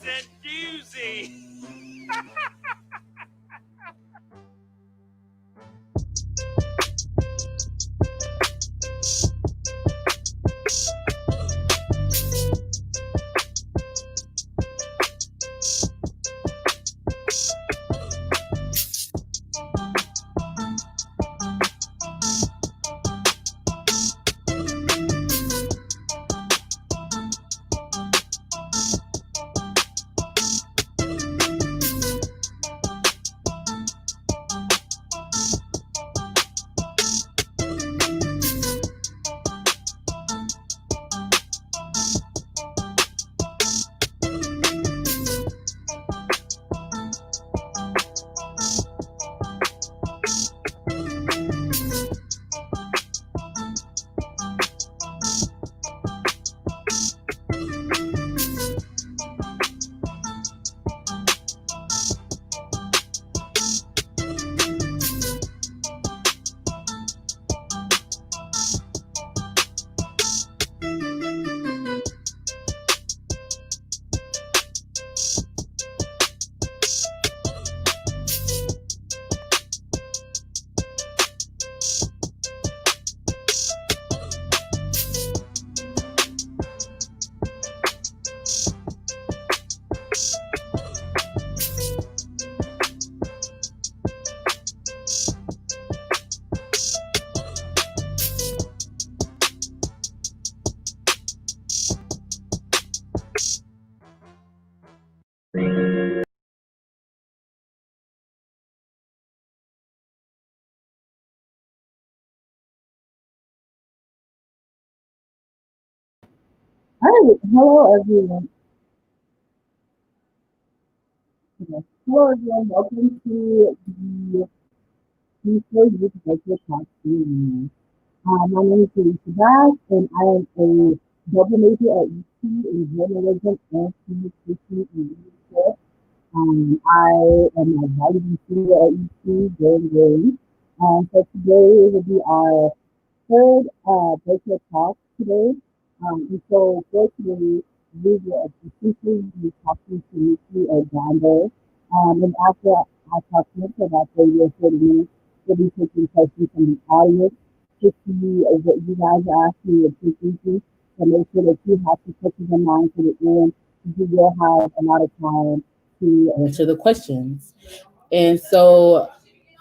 a doozy. Hi, hello everyone. Hello everyone. Welcome to the Before Youth Virtual Talk series. My name is Lisa Bass, and I am a double major at UT in journalism and communication and leadership. I am a advising senior at UT during the so today will be our third virtual talk today. And so for today, we will essentially be talking to Micky Ogando. And after I talk to him for about 30 or 40 minutes, we'll be taking questions from the audience to see what you guys are asking and thinking. So make sure that you have some questions in mind for the end, because we will have a lot of time to answer the questions. And so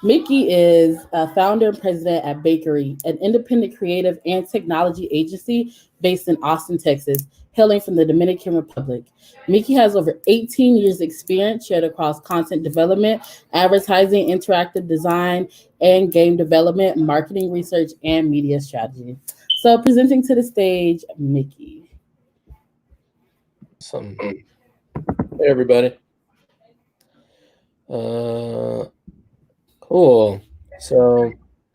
Micky is a founder and president at Bakery, an independent creative and technology agency based in Austin, Texas, hailing from the Dominican Republic. Micky has over 18 years experience shared across content development, advertising, interactive design, and game development, marketing research, and media strategy. So presenting to the stage, Micky. Some Hey everybody. Cool. So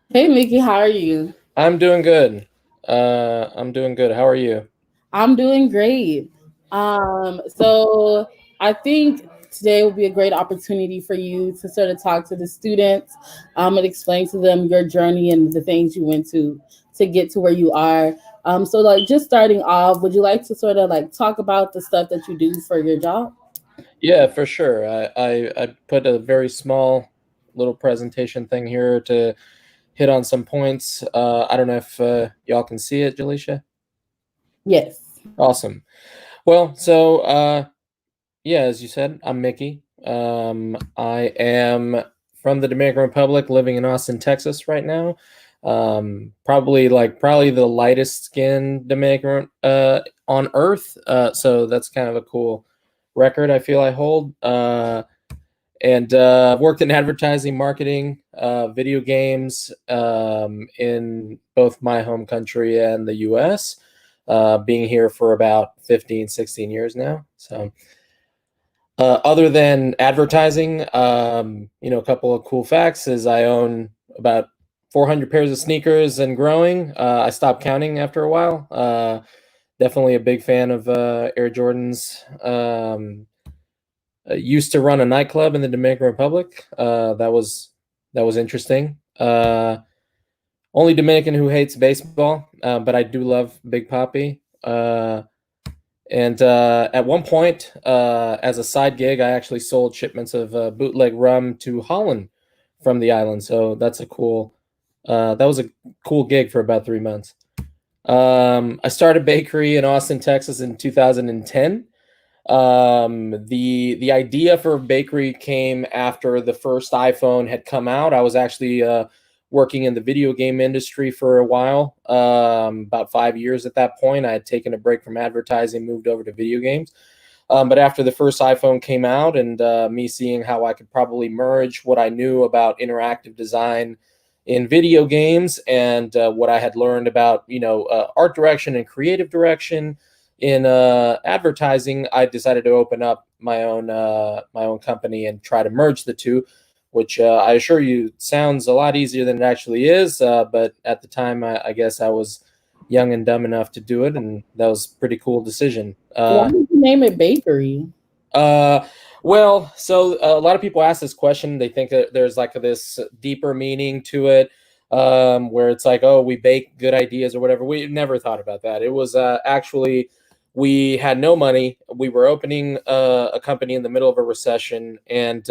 Hey Micky, how are you? I'm doing good. I'm doing good. How are you? I'm doing great. So I think today will be a great opportunity for you to sort of talk to the students and explain to them your journey and the things you went to get to where you are. So like just starting off, would you like to sort of like talk about the stuff that you do for your job? Yeah, for sure. I put a very small little presentation thing here to hit on some points. I don't know if y'all can see it, Jaleisha. Yes. Awesome. Well, so yeah, as you said, I'm Micky. I am from the Dominican Republic, living in Austin, Texas, right now. Probably the lightest skinned Dominican on Earth. So that's kind of a cool record I feel I hold. And I've worked in advertising, marketing, video games in both my home country and the U.S. Being here for about 15, 16 years now. So other than advertising, a couple of cool facts is I own about 400 pairs of sneakers and growing. I stopped counting after a while. Definitely a big fan of Air Jordans. Used to run a nightclub in the Dominican Republic. That was interesting. Only Dominican who hates baseball, but I do love Big Papi. And at one point, as a side gig, I actually sold shipments of bootleg rum to Holland from the island. So that's a cool. That was a cool gig for about 3 months. I started a bakery in Austin, Texas, in 2010. The idea for a bakery came after the first iPhone had come out. I was actually working in the video game industry for a while, about 5 years at that point. I had taken a break from advertising, moved over to video games. But after the first iPhone came out, and me seeing how I could probably merge what I knew about interactive design in video games and what I had learned about, art direction and creative direction in advertising, I decided to open up my own company and try to merge the two, which I assure you sounds a lot easier than it actually is. But at the time, I guess I was young and dumb enough to do it, and that was a pretty cool decision. Why did you name it bakery? Uh, well, so a lot of people ask this question. They think that there's like this deeper meaning to it, where it's like, oh, we bake good ideas or whatever. We never thought about that. It was actually, we had no money. We were opening a company in the middle of a recession, and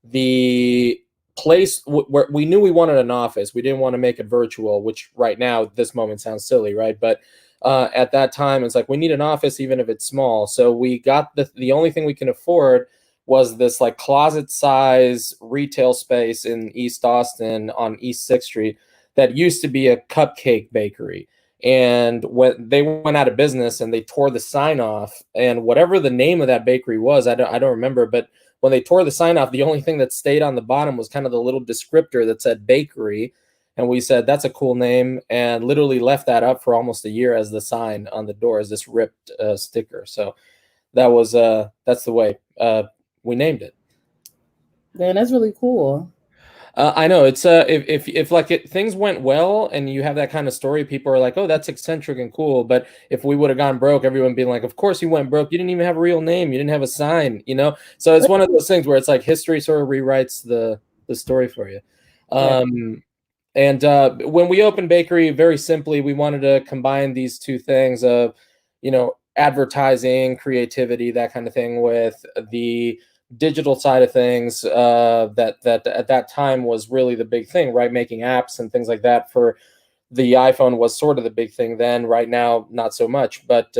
the place where we knew we wanted an office. We didn't want to make it virtual, which right now, at this moment, sounds silly, right? But at that time, it's like we need an office, even if it's small. So we got the only thing we can afford was this like closet size retail space in East Austin on East 6th Street that used to be a cupcake bakery. And when they went out of business and they tore the sign off, and whatever the name of that bakery was, I don't remember, but when they tore the sign off, the only thing that stayed on the bottom was kind of the little descriptor that said bakery. And we said, that's a cool name, and literally left that up for almost a year as the sign on the door, as this ripped sticker. So that was that's the way we named it. Man, that's really cool. I know it's if like things went well and you have that kind of story, people are like, oh, that's eccentric and cool. But if we would have gone broke, everyone being like, of course you went broke. You didn't even have a real name. You didn't have a sign. So it's one of those things where it's like history sort of rewrites the story for you. And when we opened bakery, very simply, we wanted to combine these two things of, advertising, creativity, that kind of thing, with the digital side of things that at that time was really the big thing, right? Making apps and things like that for the iPhone was sort of the big thing then. Right now, not so much. But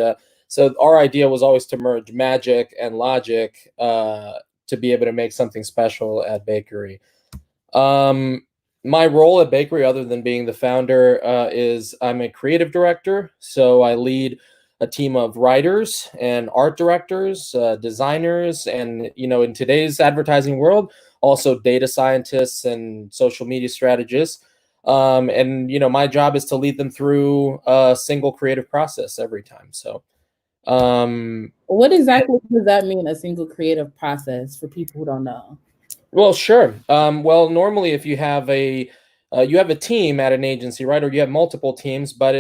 so our idea was always to merge magic and logic to be able to make something special at bakery. My role at bakery, other than being the founder, is I'm a creative director. So I lead a team of writers and art directors, designers, and in today's advertising world, also data scientists and social media strategists. And my job is to lead them through a single creative process every time. So, what exactly does that mean? A single creative process for people who don't know. Well, sure. Well, normally if you have a team at an agency, right, or you have multiple teams, but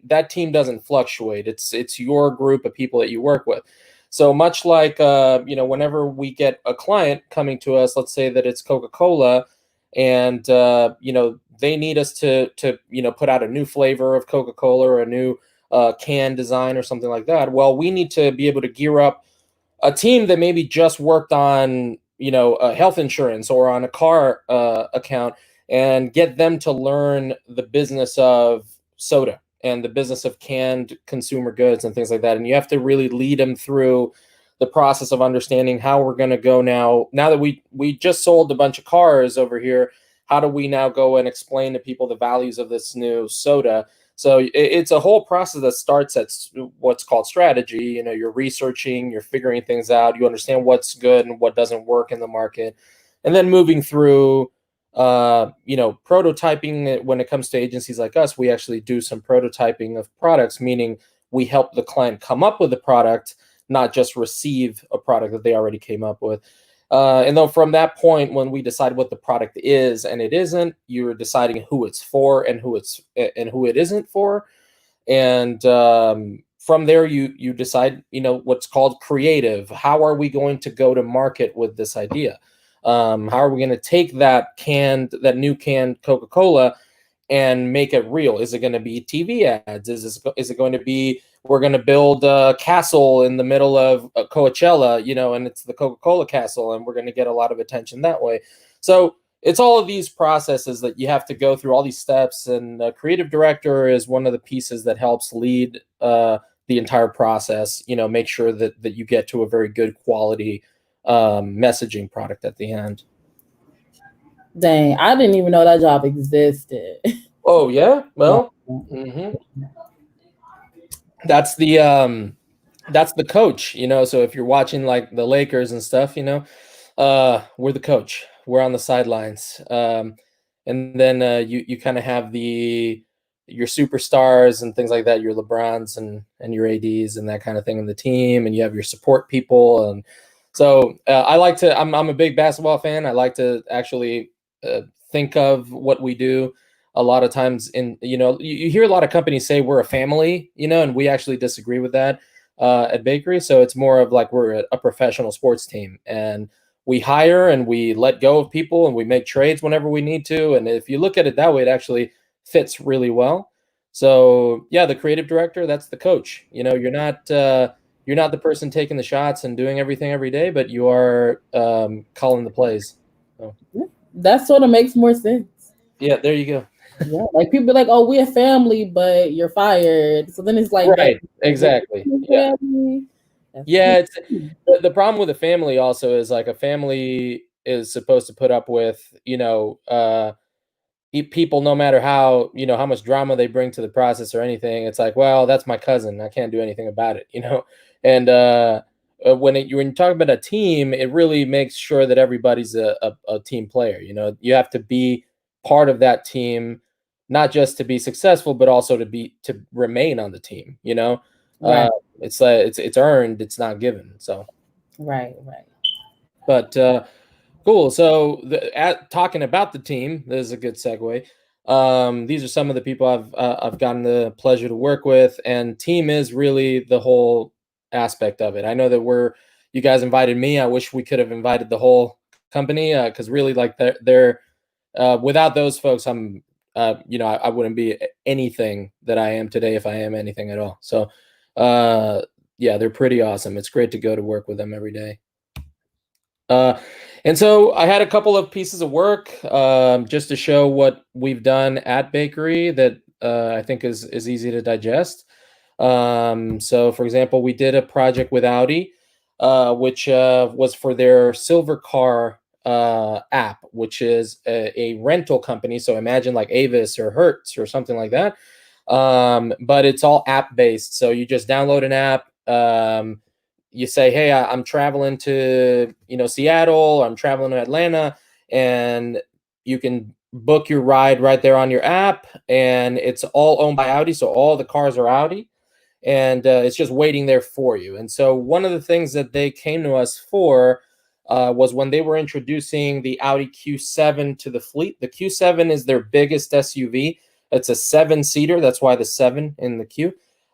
that team doesn't fluctuate. It's your group of people that you work with. So much like whenever we get a client coming to us, let's say that it's Coca-Cola, and they need us to put out a new flavor of Coca-Cola or a new can design or something like that. Well, we need to be able to gear up a team that maybe just worked on health insurance or on a car account, and get them to learn the business of soda and the business of canned consumer goods and things like that. And you have to really lead them through the process of understanding how we're going to go now that we just sold a bunch of cars over here. How do we now go and explain to people the values of this new soda? So it's a whole process that starts at what's called strategy. You're researching, you're figuring things out, you understand what's good and what doesn't work in the market, and then moving through prototyping. When it comes to agencies like us, we actually do some prototyping of products, meaning we help the client come up with a product, not just receive a product that they already came up with. And then from that point, when we decide what the product is and it isn't, you're deciding who it's for and who it isn't for. And from there, you decide, what's called creative. How are we going to go to market with this idea? How are we going to take that new canned Coca-Cola and make it real? Is it going to be TV ads? Is it going to be, we're going to build a castle in the middle of Coachella, you know, and it's the Coca-Cola castle, and we're going to get a lot of attention that way. So it's all of these processes that you have to go through, all these steps, and the creative director is one of the pieces that helps lead the entire process, you know, make sure that you get to a very good quality messaging product at the end. Dang, I didn't even know that job existed. Oh yeah, well, mm-hmm. That's the coach, you know. So if you're watching like the Lakers and stuff, you know, we're the coach. We're on the sidelines, and then you kind of have your superstars and things like that, your LeBrons and your ADs and that kind of thing in the team, and you have your support people. And so I like to. I'm a big basketball fan. I like to actually think of what we do. A lot of times, you hear a lot of companies say we're a family, you know, and we actually disagree with that at Bakery. So it's more of like we're a professional sports team, and we hire and we let go of people and we make trades whenever we need to. And if you look at it that way, it actually fits really well. So yeah, the creative director, that's the coach. You know, you're not the person taking the shots and doing everything every day, but you are calling the plays. So. That sort of makes more sense. Yeah, there you go. Yeah, like people be like, "Oh, we're a family, but you're fired." So then it's like, right, exactly. Yeah, yeah. It's the problem with a family. Also, is like a family is supposed to put up with, you know, people, no matter how, you know, how much drama they bring to the process or anything. It's like, well, that's my cousin. I can't do anything about it, you know. And when you talk about a team, it really makes sure that everybody's a team player. You know, you have to be part of that team, not just to be successful, but also to remain on the team. You know, right. It's it's earned. It's not given. So, right. But cool. So, talking about the team, this is a good segue. These are some of the people I've gotten the pleasure to work with, and team is really the whole aspect of it. I know that you guys invited me. I wish we could have invited the whole company, because really, like, they're without those folks, I'm you know, I wouldn't be anything that I am today, if I am anything at all. So yeah, they're pretty awesome. It's great to go to work with them every day. And so I had a couple of pieces of work just to show what we've done at Bakery that I think is easy to digest. So, for example, we did a project with Audi, which was for their silver car app, which is a rental company. So imagine like Avis or Hertz or something like that. But it's all app based. So you just download an app. You say, hey, I'm traveling to, you know, Seattle, I'm traveling to Atlanta, and you can book your ride right there on your app, and it's all owned by Audi. So all the cars are Audi, and it's just waiting there for you. And so one of the things that they came to us for was when they were introducing the Audi Q7 to the fleet. The Q7 is their biggest SUV. It's a 7-seater. That's why the 7 in the Q.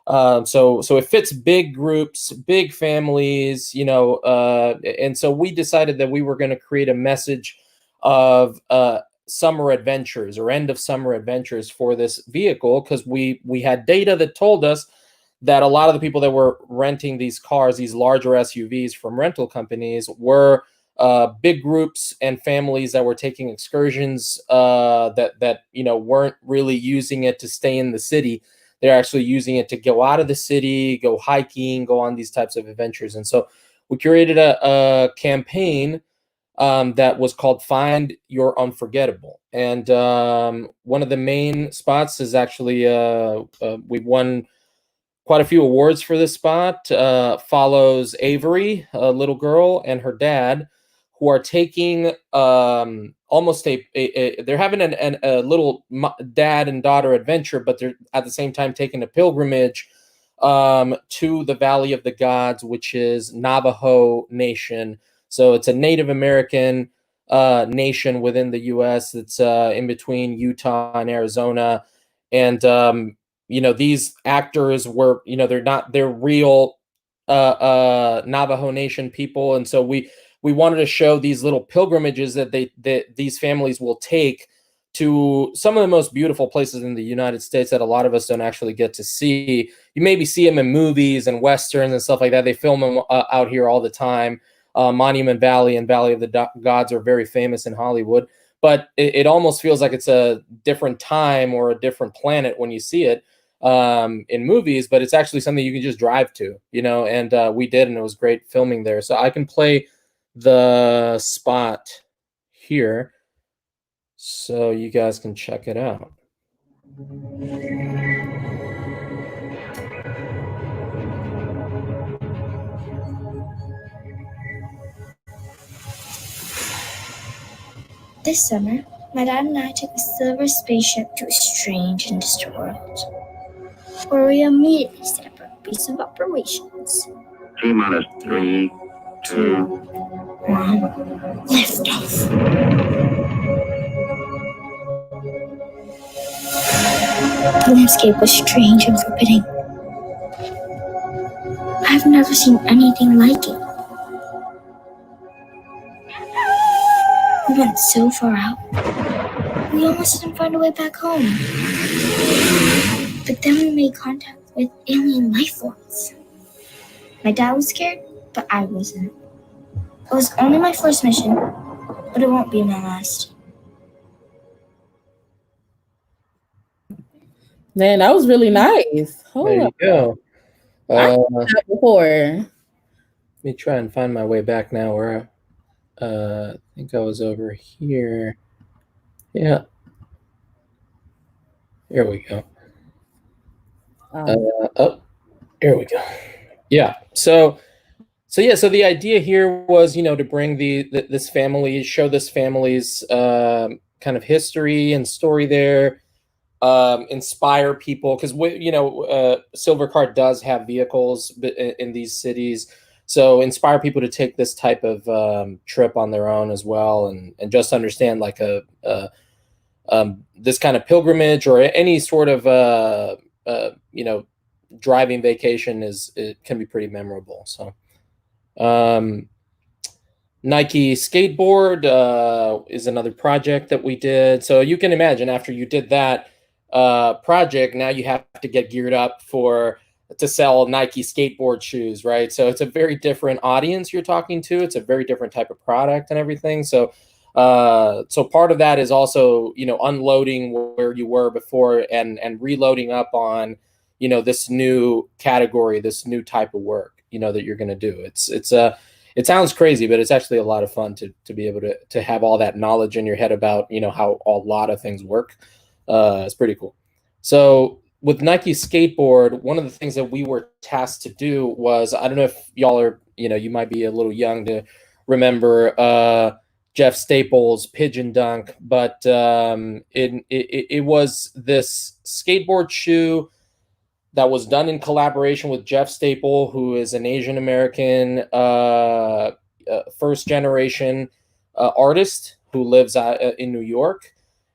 So it fits big groups, big families, you know, and so we decided that we were going to create a message of summer adventures or end of summer adventures for this vehicle, because we had data that told us that a lot of the people that were renting these cars, these larger SUVs from rental companies, were big groups and families that were taking excursions that you know, weren't really using it to stay in the city. They're actually using it to go out of the city, go hiking, go on these types of adventures. And so we curated a campaign that was called Find Your Unforgettable. And one of the main spots is actually, we've won quite a few awards for this spot. Follows Avery, a little girl, and her dad, who are taking almost they're having a little dad and daughter adventure, but they're at the same time taking a pilgrimage to the Valley of the Gods, which is Navajo Nation. So it's a Native American nation within the U.S. It's in between Utah and Arizona. And you know, these actors were, you know, they're real Navajo Nation people, and so we wanted to show these little pilgrimages that these families will take to some of the most beautiful places in the United States that a lot of us don't actually get to see. You maybe see them in movies and westerns and stuff like that. They film them out here all the time. Monument Valley and Valley of the Gods are very famous in Hollywood, but it almost feels like it's a different time or a different planet when you see it in movies, but it's actually something you can just drive to, you know, and we did, and it was great filming there. So I can play the spot here so you guys can check it out. This summer, my dad and I took a silver spaceship to a strange and distant world, where we immediately set up our base of operations. T-minus 3, 2, 1, liftoff. The landscape was strange and forbidding. I've never seen anything like it. We went so far out, we almost didn't find a way back home. But then we made contact with alien life forms. My dad was scared, but I wasn't. It was only my first mission, but it won't be my last. Man, that was really nice. There you go. I've seen that before. Let me try and find my way back now where I think I was over here. Yeah. Here we go. Oh, here we go. Yeah. So the idea here was, you know, to bring this family, show this family's kind of history and story there, inspire people, because Silvercard does have vehicles in these cities, so inspire people to take this type of trip on their own as well, and just understand like this kind of pilgrimage or any sort of driving vacation can be pretty memorable. So Nike Skateboard is another project that we did. So you can imagine after you did that project, now you have to get geared up to sell Nike skateboard shoes, right? So it's a very different audience you're talking to. It's a very different type of product and everything. So part of that is also, you know, unloading where you were before and reloading up on, you know, this new category, this new type of work, you know, that you're going to do. It sounds crazy, but it's actually a lot of fun to be able to have all that knowledge in your head about, you know, how a lot of things work. It's pretty cool. So with Nike Skateboard, one of the things that we were tasked to do was, I don't know if y'all are, you know, you might be a little young to remember Jeff Staples' Pigeon Dunk, but it was this skateboard shoe that was done in collaboration with Jeff Staple, who is an Asian American first generation artist who lives in New York.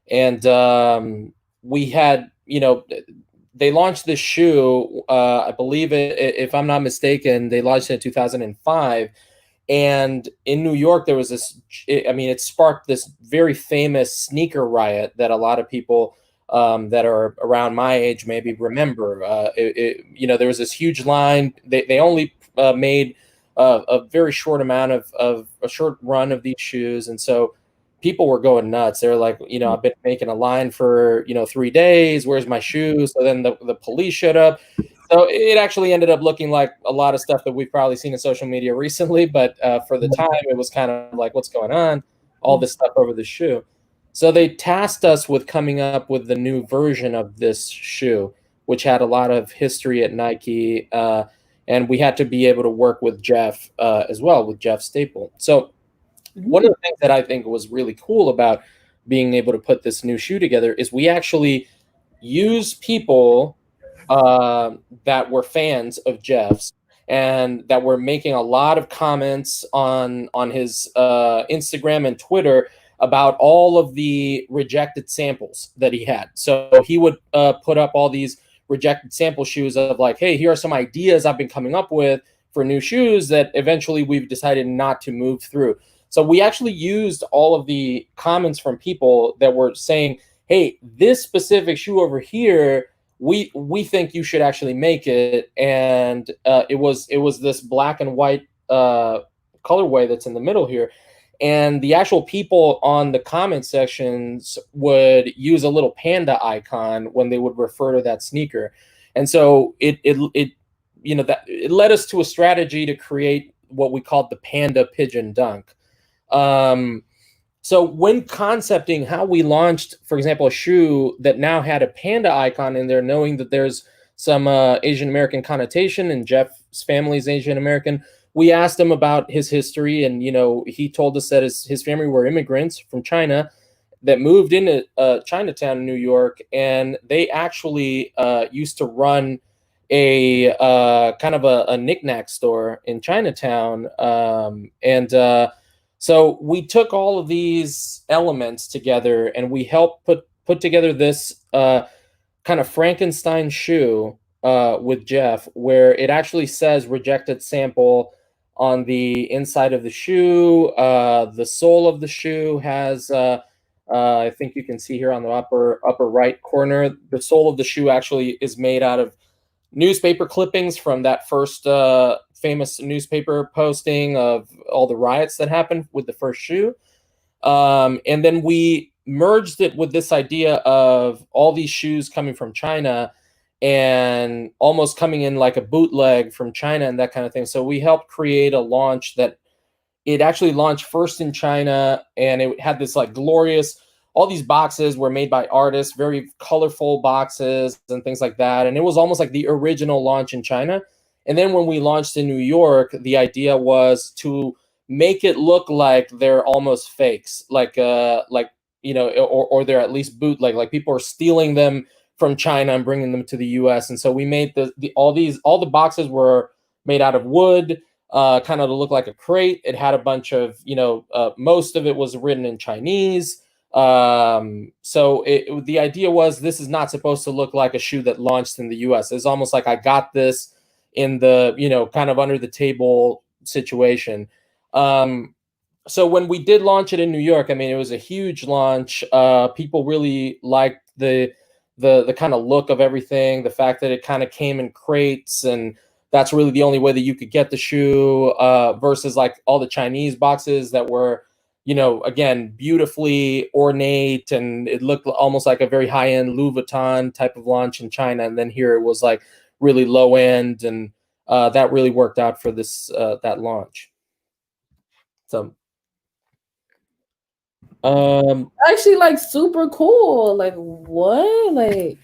And we had, you know, they launched this shoe, I believe if I'm not mistaken, they launched it in 2005. And in New York, there was this, it sparked this very famous sneaker riot that a lot of people that are around my age maybe remember. There was this huge line. They only made a very short amount of a short run of these shoes. And so people were going nuts. They're like, you know, I've been making a line for, 3 days. Where's my shoes? So then the police showed up. So it actually ended up looking like a lot of stuff that we've probably seen in social media recently. But for the time, it was kind of like, what's going on? All this stuff over the shoe. So they tasked us with coming up with the new version of this shoe, which had a lot of history at Nike. And we had to be able to work with Jeff as well, with Jeff Staple. So one of the things that I think was really cool about being able to put this new shoe together is we actually used people that were fans of Jeff's and that were making a lot of comments on his Instagram and Twitter about all of the rejected samples that he had. So he would put up all these rejected sample shoes of like, hey, here are some ideas I've been coming up with for new shoes that eventually we've decided not to move through. So we actually used all of the comments from people that were saying, hey, this specific shoe over here, we think you should actually make it. And it was this black and white colorway that's in the middle here. And the actual people on the comment sections would use a little panda icon when they would refer to that sneaker. And so it that it led us to a strategy to create what we called the Panda Pigeon Dunk. So when concepting how we launched, for example, a shoe that now had a panda icon in there, knowing that there's some Asian American connotation and Jeff's family is Asian American, we asked him about his history, and he told us that his family were immigrants from China that moved into Chinatown in New York, and they actually used to run a kind of a knickknack store in Chinatown, so we took all of these elements together, and we helped put together this kind of Frankenstein shoe with Jeff, where it actually says rejected sample on the inside of the shoe. The sole of the shoe has, I think you can see here on the upper right corner, the sole of the shoe actually is made out of newspaper clippings from that first famous newspaper posting of all the riots that happened with the first shoe. And then we merged it with this idea of all these shoes coming from China and almost coming in like a bootleg from China and that kind of thing. So we helped create a launch that it actually launched first in China, and it had this like glorious, all these boxes were made by artists, very colorful boxes and things like that. And it was almost like the original launch in China. And then when we launched in New York, the idea was to make it look like they're almost fakes, or they're at least bootleg, like people are stealing them from China and bringing them to the US. And so we made all the boxes were made out of wood, kind of to look like a crate. It had a bunch of, most of it was written in Chinese. So the idea was, this is not supposed to look like a shoe that launched in the US. It's almost like I got this in the, kind of under the table situation. So when we did launch it in New York, I mean, it was a huge launch. People really liked the kind of look of everything, the fact that it kind of came in crates, and that's really the only way that you could get the shoe, versus like all the Chinese boxes that were, again, beautifully ornate, and it looked almost like a very high-end Louis Vuitton type of launch in China. And then here it was like really low end, and that really worked out for this that launch. So actually, like, super cool. Like, what? Like,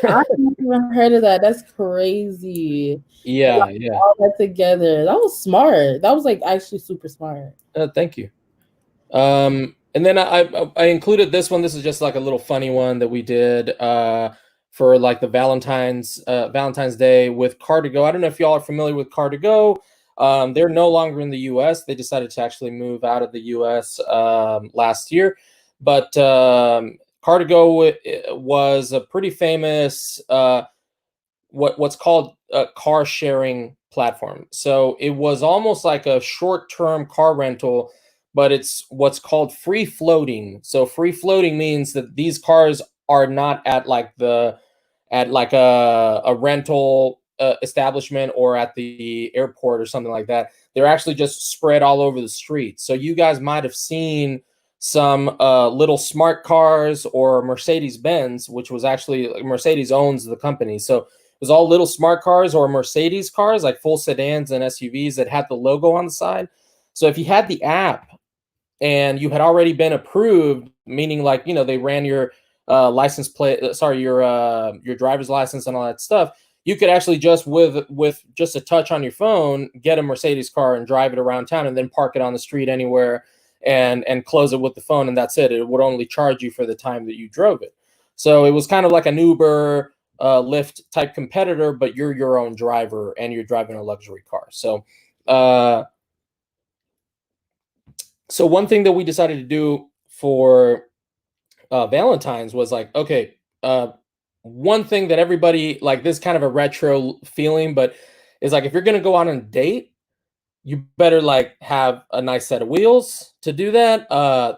I haven't even heard of that. That's crazy. Yeah, like, yeah. All that together. That was smart. That was like actually super smart. Thank you. And then I included this one. This is just like a little funny one that we did for like the Valentine's Day with Car2Go. I don't know if y'all are familiar with Car2Go. They're no longer in the US. They decided to actually move out of the US last year. But Car2Go was a pretty famous what's called a car sharing platform. So it was almost like a short-term car rental, but it's what's called free floating. So free floating means that these cars are not at like a rental establishment or at the airport or something like that. They're actually just spread all over the street. So you guys might have seen some little smart cars or Mercedes-Benz, which was actually, Mercedes owns the company. So it was all little smart cars or Mercedes cars, like full sedans and SUVs that had the logo on the side. So if you had the app and you had already been approved, meaning like, they ran your license plate, your driver's license and all that stuff, you could actually just with just a touch on your phone, get a Mercedes car and drive it around town and then park it on the street anywhere and close it with the phone. And that's it. It would only charge you for the time that you drove it. So it was kind of like an Uber, Lyft type competitor, but you're your own driver and you're driving a luxury car. So, so one thing that we decided to do for Valentine's was like, okay, one thing that everybody, like, this kind of a retro feeling, but is like, if you're going to go out on a date, you better like have a nice set of wheels to do that.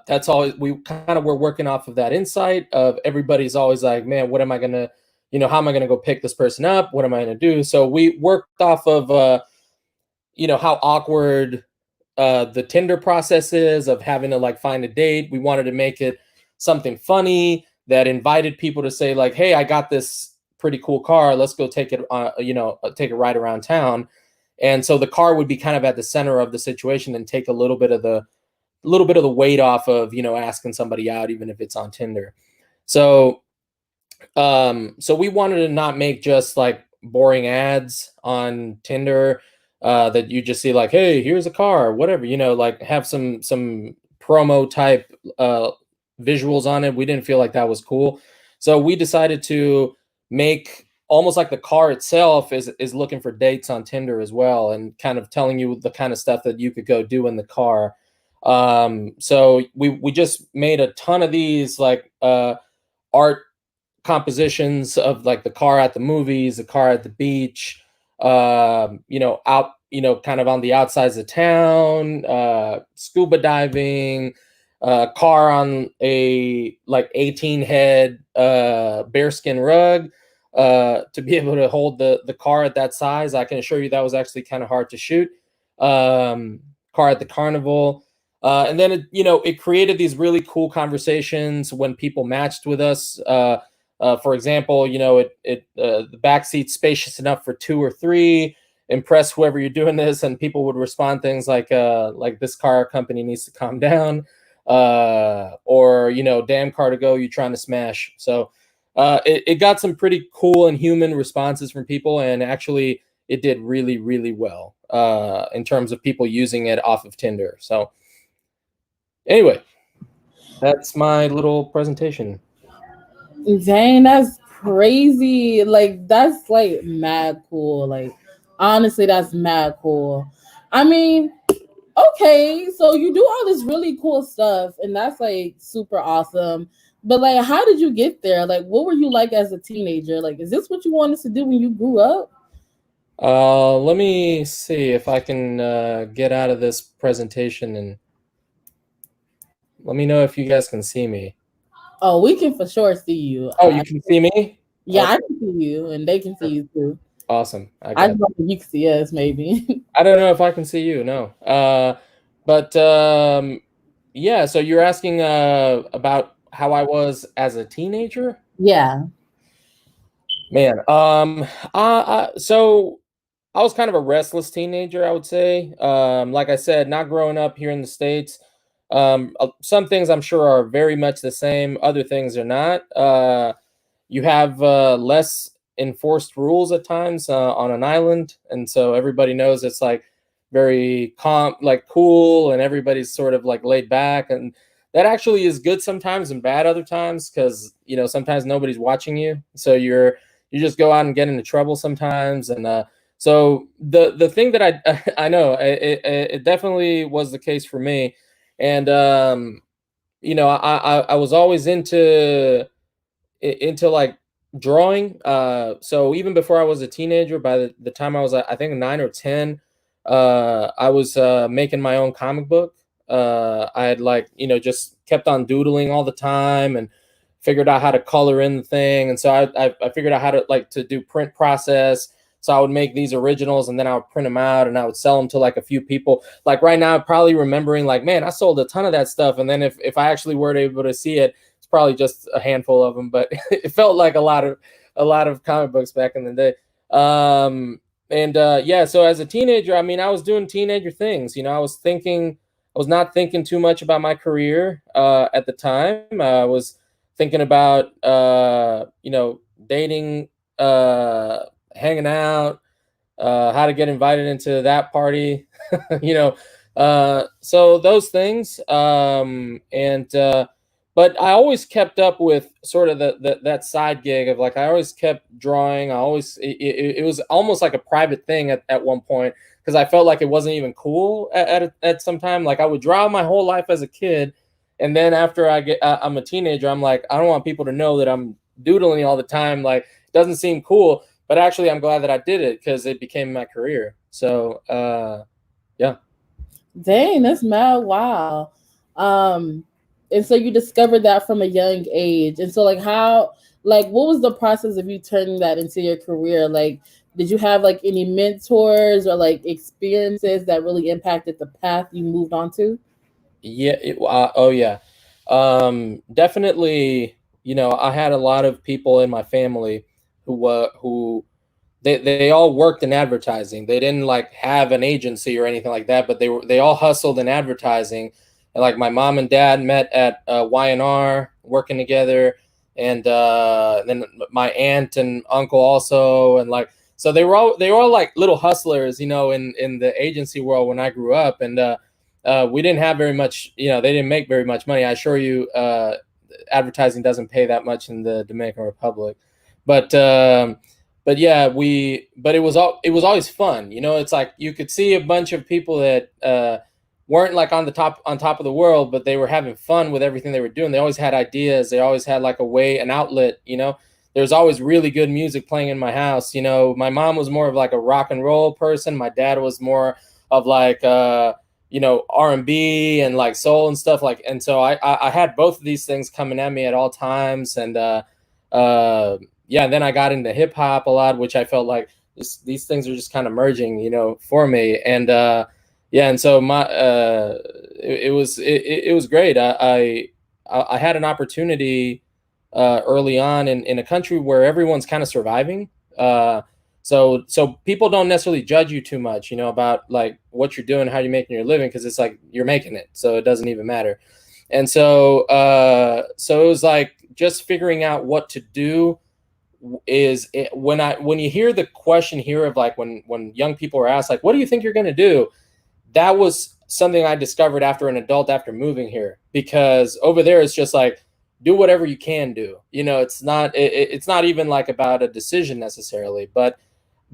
That's always, we kind of were working off of that insight of everybody's always like, man, what am I gonna, how am I gonna go pick this person up? What am I gonna do? So we worked off of how awkward the Tinder process is of having to like find a date. We wanted to make it something funny that invited people to say like, hey, I got this pretty cool car, let's go take it take a ride around town. And so the car would be kind of at the center of the situation and take a little bit of the weight off of asking somebody out, even if it's on Tinder. So so we wanted to not make just like boring ads on Tinder that you just see like, hey, here's a car, whatever, like have some promo type visuals on it. We didn't feel like that was cool. So we decided to make almost like the car itself is looking for dates on Tinder as well, and kind of telling you the kind of stuff that you could go do in the car. So we just made a ton of these like art compositions of like the car at the movies, the car at the beach, out, kind of on the outsides of town, scuba diving, car on a like 18 head bearskin rug to be able to hold the car at that size. I can assure you that was actually kind of hard to shoot. Car at the carnival. And then it created these really cool conversations when people matched with us. For example, the back seat's spacious enough for 2 or 3. Impress whoever you're doing this, and people would respond things like this car company needs to calm down, or damn car to go, you trying to smash. So it got some pretty cool and human responses from people, and actually it did really, really well in terms of people using it off of Tinder. So anyway, that's my little presentation. Dang, that's crazy. Like, that's like mad cool. Like, honestly, that's mad cool. I mean, okay, so you do all this really cool stuff, and that's like super awesome. But like, how did you get there? Like, what were you like as a teenager? Like, is this what you wanted to do when you grew up? Let me see if I can get out of this presentation, and let me know if you guys can see me. Oh, we can for sure see you. Oh, you can see me? Yeah, I can see you, and they can see you too. Awesome. I don't know if you can see us, maybe. I don't know if I can see you. No. But yeah. So you're asking about how I was as a teenager? Yeah. Man. So I was kind of a restless teenager, I would say. Like I said, not growing up here in the States. Some things I'm sure are very much the same. Other things are not. You have less enforced rules at times on an island, and so everybody knows it's like very calm, like cool, and everybody's sort of like laid back, and that actually is good sometimes and bad other times, because sometimes nobody's watching you, so you just go out and get into trouble sometimes. And so the thing that I know it definitely was the case for me. And I was always into like drawing. So even before I was a teenager, by the time I was I think 9 or 10, I was making my own comic book. I had just kept on doodling all the time and figured out how to color in the thing. And so I figured out how to do print process. So I would make these originals, and then I would print them out, and I would sell them to like a few people. Like right now, I'm probably remembering like, man, I sold a ton of that stuff. And then if I actually were able to see it, it's probably just a handful of them, but it felt like a lot of comic books back in the day. Yeah, so as a teenager, I mean, I was doing teenager things. I was not thinking too much about my career at the time. I was thinking about dating, hanging out, how to get invited into that party, so those things. But I always kept up with sort of that side gig of like, I always kept drawing. It was almost like a private thing at one point, because I felt like it wasn't even cool at some time. Like I would draw my whole life as a kid, and then after I'm a teenager, I'm like, I don't want people to know that I'm doodling all the time. Like it doesn't seem cool. But actually, I'm glad that I did it, because it became my career. So Yeah. Dang, that's mad. Wow. Um, and so you discovered that from a young age. And so, like, what was the process of you turning that into your career? Like, did you have like any mentors or like experiences that really impacted the path you moved on to? Yeah. Oh, yeah. Definitely. I had a lot of people in my family who they all worked in advertising. They didn't like have an agency or anything like that, but they all hustled in advertising. And like my mom and dad met at Y&R working together, and then my aunt and uncle also, and like so they were all like little hustlers, in the agency world when I grew up, and we didn't have very much. They didn't make very much money. I assure you, advertising doesn't pay that much in the Dominican Republic, but. But yeah, but it was always fun. It's like you could see a bunch of people that weren't like on top of the world, but they were having fun with everything they were doing. They always had ideas. They always had like an outlet. There's always really good music playing in my house. My mom was more of like a rock and roll person. My dad was more of like R&B and like soul and stuff like. And so I had both of these things coming at me at all times, and yeah, then I got into hip hop a lot, which I felt like these things are just kind of merging, for me. And yeah, and so it was great. I had an opportunity early on in a country where everyone's kind of surviving. So people don't necessarily judge you too much, about like what you're doing, how you're making your living, because it's like you're making it, so it doesn't even matter. And so it was like just figuring out what to do when you hear the question here of like when young people are asked like, what do you think you're going to do? That was something I discovered after an adult, after moving here, because over there it's just like do whatever you can do. It's not even like about a decision necessarily, but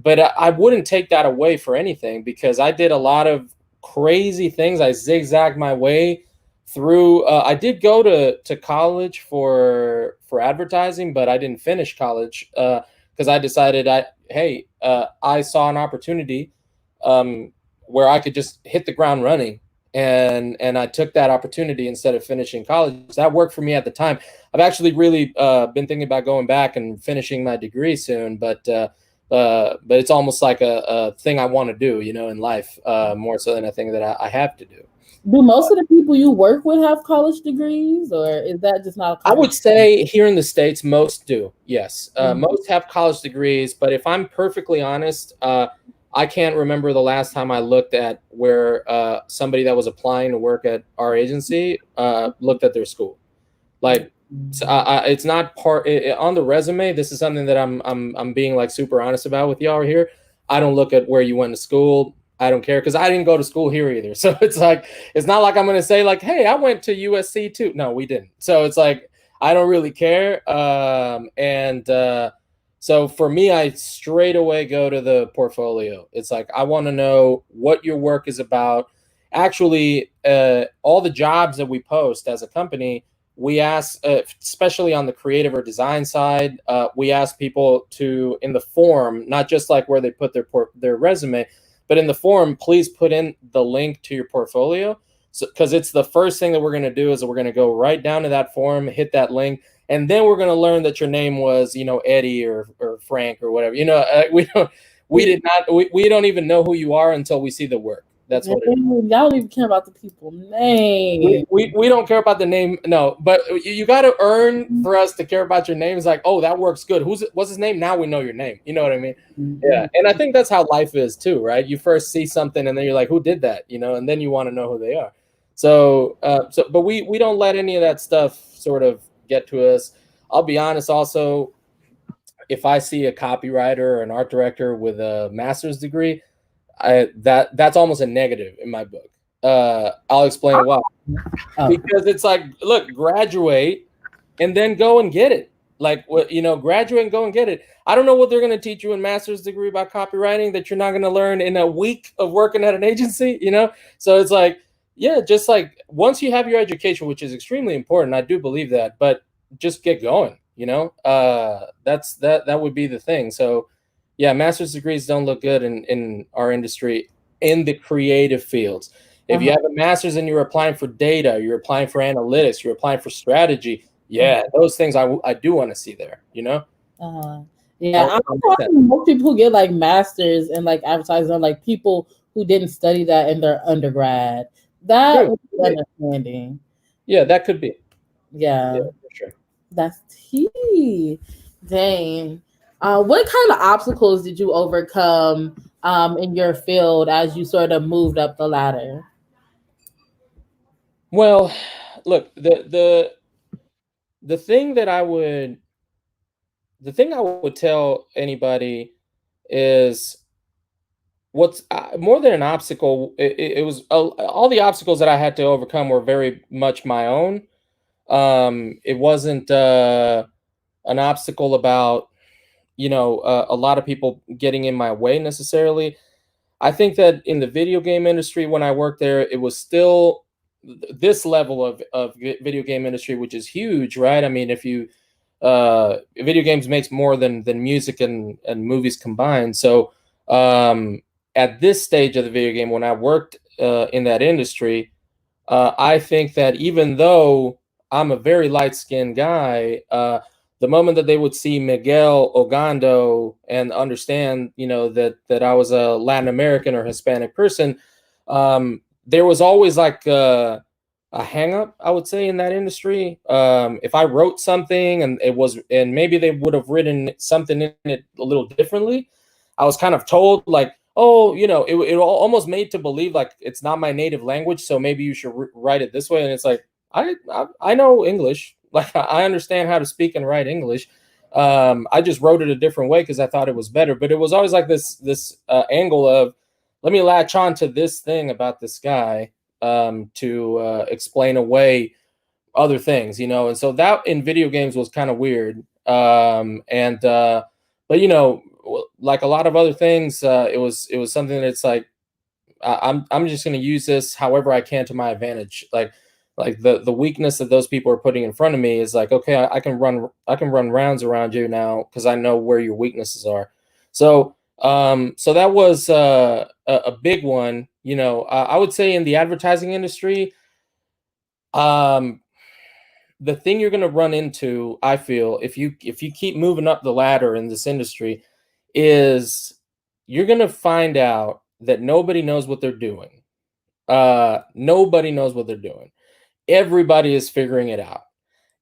I wouldn't take that away for anything, because I did a lot of crazy things. I zigzagged my way through. I did go to college for advertising, but I didn't finish college because I decided I saw an opportunity where I could just hit the ground running, and I took that opportunity instead of finishing college. That worked for me at the time. I've actually really been thinking about going back and finishing my degree soon, but it's almost like a thing I want to do, in life, more so than a thing that I have to do. Do most of the people you work with have college degrees, or is that just not a I common would say here in the States, most do. Yes. Most have college degrees, but if I'm perfectly honest, I can't remember the last time I looked at where somebody that was applying to work at our agency looked at their school. Like, it's not on the resume. This is something that I'm being like super honest about with y'all here. I don't look at where you went to school. I don't care, because I didn't go to school here either. So it's like, it's not like I'm going to say like, hey, I went to USC too. No, we didn't. So it's like, I don't really care. So for me, I straight away go to the portfolio. It's like, I want to know what your work is about. Actually, all the jobs that we post as a company, we ask, especially on the creative or design side, we ask people to, in the form, not just like where they put their resume, but in the form, please put in the link to your portfolio. So, because it's the first thing that we're going to do is we're going to go right down to that form, hit that link, and then we're going to learn that your name was, Eddie or Frank or whatever. We don't even know who you are until we see the work. That's what it is. Y'all don't even care about the people name. We don't care about the name, no, but you got to earn for us to care about your name. It's like, oh, that works good. What's his name? Now we know your name. You know what I mean? Mm-hmm. Yeah, and I think that's how life is too, right? You first see something, and then you're like, who did that? And then you want to know who they are. But we don't let any of that stuff sort of get to us. I'll be honest. Also, if I see a copywriter or an art director with a master's degree, that's almost a negative in my book. I'll explain why. Because it's like, look, graduate and then go and get it. Like, graduate and go and get it. I don't know what they're going to teach you in master's degree about copywriting that you're not going to learn in a week of working at an agency, So it's like, yeah, just like once you have your education, which is extremely important, I do believe that, but just get going, that would be the thing. So yeah, master's degrees don't look good in our industry in the creative fields. If you have a master's and you're applying for data, you're applying for analytics, you're applying for strategy, yeah, those things I do want to see there, you know? Yeah, I'm talking most people who get like masters and like advertising are like people who didn't study that in their undergrad. That would be understanding. Yeah, that could be. Yeah, for sure. That's tea. Dang. What kind of obstacles did you overcome in your field as you sort of moved up the ladder? Well, look, the thing that the thing I would tell anybody is what's more than an obstacle. It was all the obstacles that I had to overcome were very much my own. It wasn't an obstacle about a lot of people getting in my way necessarily. I think that in the video game industry, when I worked there, it was still this level of video game industry, which is huge, right? I mean, if you video games makes more than music and movies combined. So at this stage of the video game, when I worked in that industry, I think that even though I'm a very light-skinned guy, the moment that they would see Miguel Ogando and understand, that I was a Latin American or Hispanic person, there was always like a hang up, I would say, in that industry. If I wrote something and maybe they would have written something in it a little differently, I was kind of told like, oh, it almost made to believe like it's not my native language, so maybe you should write it this way. And it's like, I know English, like I understand how to speak and write English. I just wrote it a different way because I thought it was better. But it was always like this angle of, let me latch on to this thing about this guy to explain away other things, and so that in video games was kind of weird. But like a lot of other things, it was something that's like, I'm just going to use this however I can to my advantage. Like the weakness that those people are putting in front of me is like, okay, I can run rounds around you now because I know where your weaknesses are. So that was a big one. I would say in the advertising industry, the thing you're going to run into, I feel, if you keep moving up the ladder in this industry, is you're going to find out that nobody knows what they're doing. Nobody knows what they're doing. Everybody is figuring it out.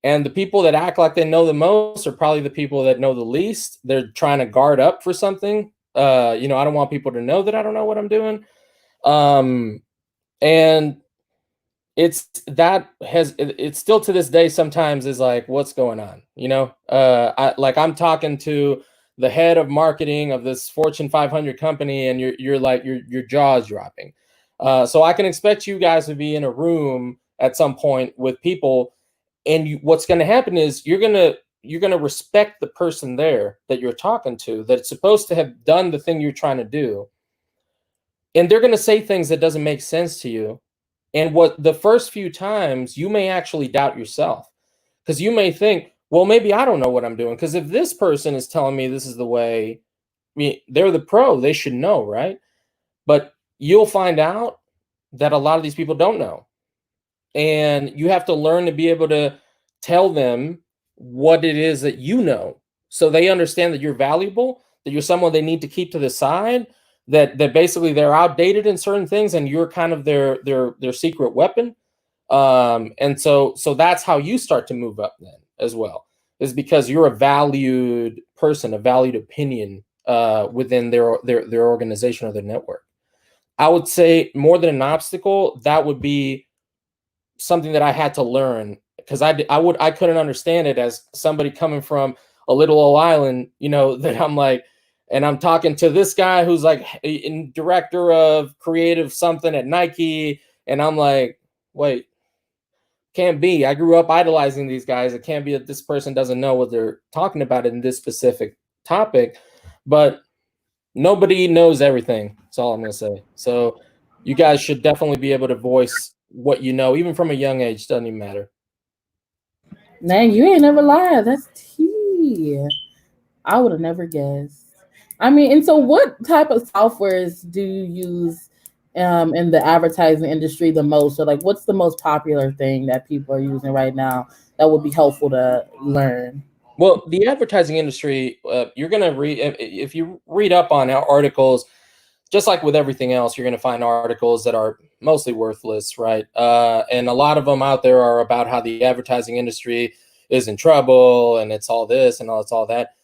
And the people that act like they know the most are probably the people that know the least. They're trying to guard up for something. I don't want people to know that I don't know what I'm doing. And it's still to this day sometimes is like, what's going on? I'm talking to the head of marketing of this Fortune 500 company, and you're like, your jaw's dropping. So I can expect you guys to be in a room at some point with people, and what's going to happen is you're going to respect the person there that you're talking to, that's supposed to have done the thing you're trying to do, and they're going to say things that doesn't make sense to you. And what the first few times you may actually doubt yourself, because you may think, well, maybe I don't know what I'm doing, because if this person is telling me this is the way, they're the pro, they should know, right? But you'll find out that a lot of these people don't know. And you have to learn to be able to tell them what it is that you know, so they understand that you're valuable, that you're someone they need to keep to the side, that basically they're outdated in certain things and you're kind of their secret weapon. And so that's how you start to move up then as well, is because you're a valued person, a valued opinion within their organization or their network. I would say more than an obstacle, that would be something that I had to learn, because I couldn't understand it as somebody coming from a little old island, that I'm like, and I'm talking to this guy who's like in director of creative something at Nike, and I'm like, wait, can't be. I grew up idolizing these guys. It can't be that this person doesn't know what they're talking about in this specific topic. But nobody knows everything. That's all I'm going to say. So you guys should definitely be able to voice what you know, even from a young age. Doesn't even matter. Man, you ain't never lied. That's tea. I would have never guessed. I mean, and so what type of softwares do you use in the advertising industry the most? So like, what's the most popular thing that people are using right now that would be helpful to learn? Well, the advertising industry, you're going to read, if you read up on articles, just like with everything else, you're going to find articles that are mostly worthless, right? And a lot of them out there are about how the advertising industry is in trouble and it's all this and it's all that.